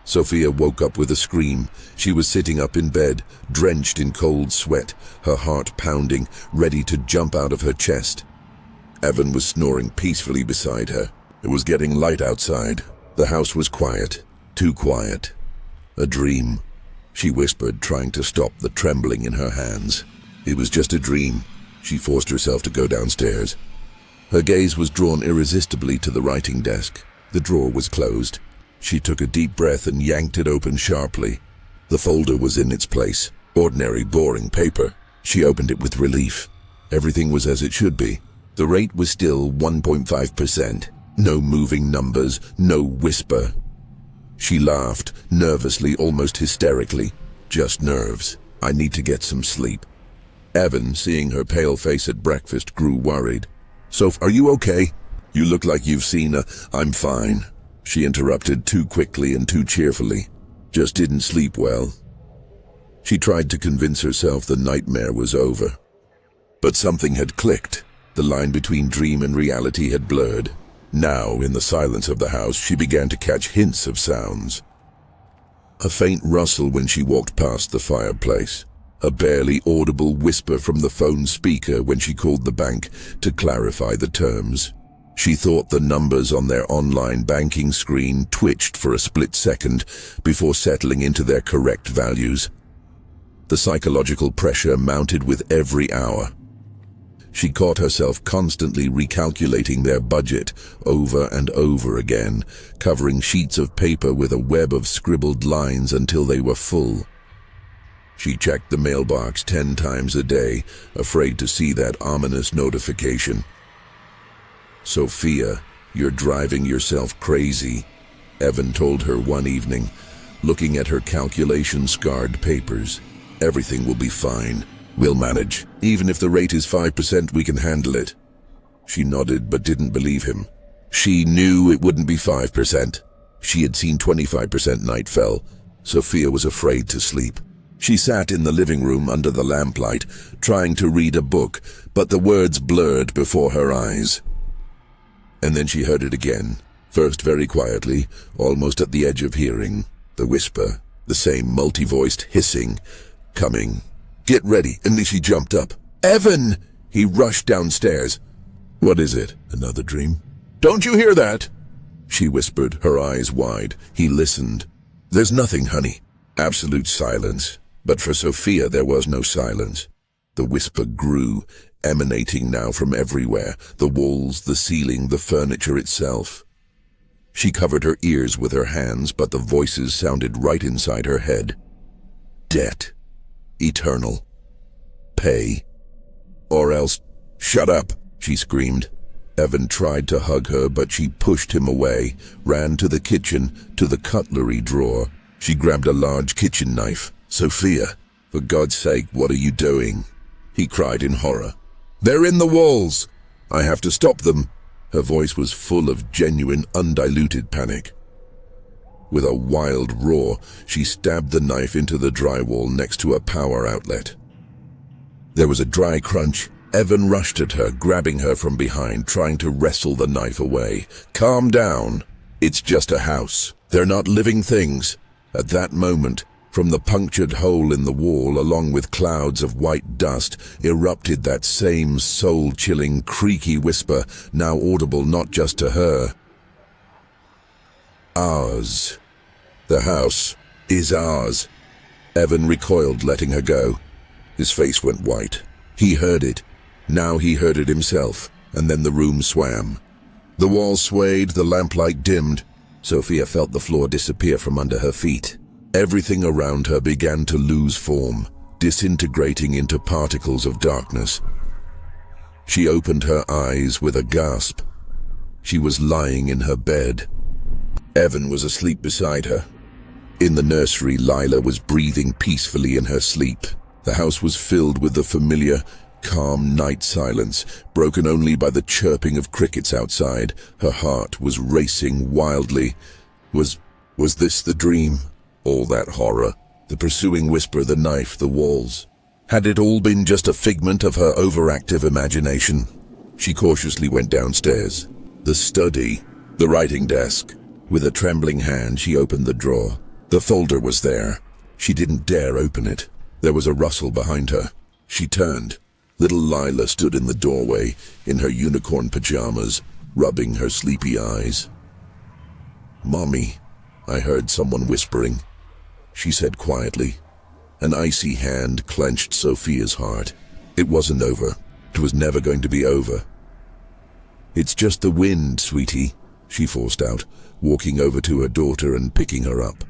Sophia woke up with a scream. She was sitting up in bed, drenched in cold sweat, her heart pounding, ready to jump out of her chest. Evan was snoring peacefully beside her. It was getting light outside. The house was quiet. Too quiet. A dream, she whispered, trying to stop the trembling in her hands. It was just a dream. She forced herself to go downstairs. Her gaze was drawn irresistibly to the writing desk. The drawer was closed. She took a deep breath and yanked it open sharply. The folder was in its place. Ordinary, boring paper. She opened it with relief. Everything was as it should be. The rate was still 1.5%. No moving numbers, no whisper. She laughed, nervously, almost hysterically. Just nerves. I need to get some sleep. Evan, seeing her pale face at breakfast, grew worried. "Soph, are you okay? You look like you've seen a—" "I'm fine," she interrupted too quickly and too cheerfully. "Just didn't sleep well." She tried to convince herself the nightmare was over. But something had clicked. The line between dream and reality had blurred. Now, in the silence of the house, she began to catch hints of sounds. A faint rustle when she walked past the fireplace. A barely audible whisper from the phone speaker when she called the bank to clarify the terms. She thought the numbers on their online banking screen twitched for a split second before settling into their correct values. The psychological pressure mounted with every hour. She caught herself constantly recalculating their budget over and over again, covering sheets of paper with a web of scribbled lines until they were full. She checked the mailbox 10 times a day, afraid to see that ominous notification. "Sophia, you're driving yourself crazy," Evan told her one evening, looking at her calculation-scarred papers. "Everything will be fine. We'll manage. Even if the rate is 5%, we can handle it." She nodded but didn't believe him. She knew it wouldn't be 5%. She had seen 25% night fell. Sophia was afraid to sleep. She sat in the living room under the lamplight, trying to read a book, but the words blurred before her eyes. And then she heard it again, first very quietly, almost at the edge of hearing. The whisper, the same multi-voiced hissing, coming. "Get ready," and she jumped up. "Evan!" He rushed downstairs. "What is it? Another dream?" Don't you hear that? She whispered, her eyes wide. He listened. There's nothing, honey. Absolute silence. But for Sophia there was no silence. The whisper grew, emanating now from everywhere, the walls, the ceiling, the furniture itself. She covered her ears with her hands, but the voices sounded right inside her head. Debt. Eternal. Pay. Or else, shut up, she screamed. Evan tried to hug her, but she pushed him away, ran to the kitchen, to the cutlery drawer. She grabbed a large kitchen knife. Sophia, for God's sake, what are you doing? He cried in horror. They're in the walls. I have to stop them. Her voice was full of genuine, undiluted panic. With a wild roar, she stabbed the knife into the drywall next to a power outlet. There was a dry crunch. Evan rushed at her, grabbing her from behind, trying to wrestle the knife away. Calm down. It's just a house. They're not living things. At that moment, from the punctured hole in the wall, along with clouds of white dust, erupted that same soul-chilling, creaky whisper, now audible not just to her. Ours. The house is ours. Evan recoiled, letting her go. His face went white. He heard it. Now he heard it himself, and then the room swam. The wall swayed, the lamplight dimmed. Sophia felt the floor disappear from under her feet. Everything around her began to lose form, disintegrating into particles of darkness. She opened her eyes with a gasp. She was lying in her bed. Evan was asleep beside her. In the nursery, Lila was breathing peacefully in her sleep. The house was filled with the familiar, calm night silence, broken only by the chirping of crickets outside. Her heart was racing wildly. Was this the dream? All that horror, the pursuing whisper, the knife, the walls. Had it all been just a figment of her overactive imagination? She cautiously went downstairs. The study, the writing desk. With a trembling hand, she opened the drawer. The folder was there. She didn't dare open it. There was a rustle behind her. She turned. Little Lila stood in the doorway, in her unicorn pajamas, rubbing her sleepy eyes. "Mommy," I heard someone whispering. She said quietly. An icy hand clenched Sophia's heart. It wasn't over. It was never going to be over. "It's just the wind, sweetie," she forced out, walking over to her daughter and picking her up.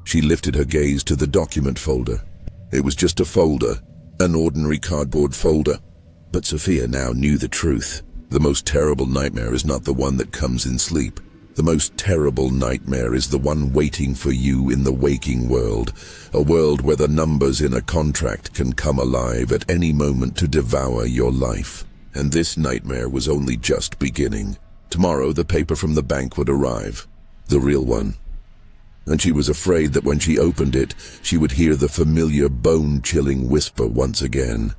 She lifted her gaze to the document folder. It was just a folder, an ordinary cardboard folder. But Sophia now knew the truth. The most terrible nightmare is not the one that comes in sleep. The most terrible nightmare is the one waiting for you in the waking world, a world where the numbers in a contract can come alive at any moment to devour your life. And this nightmare was only just beginning. Tomorrow the paper from the bank would arrive, the real one. And she was afraid that when she opened it, she would hear the familiar bone-chilling whisper once again.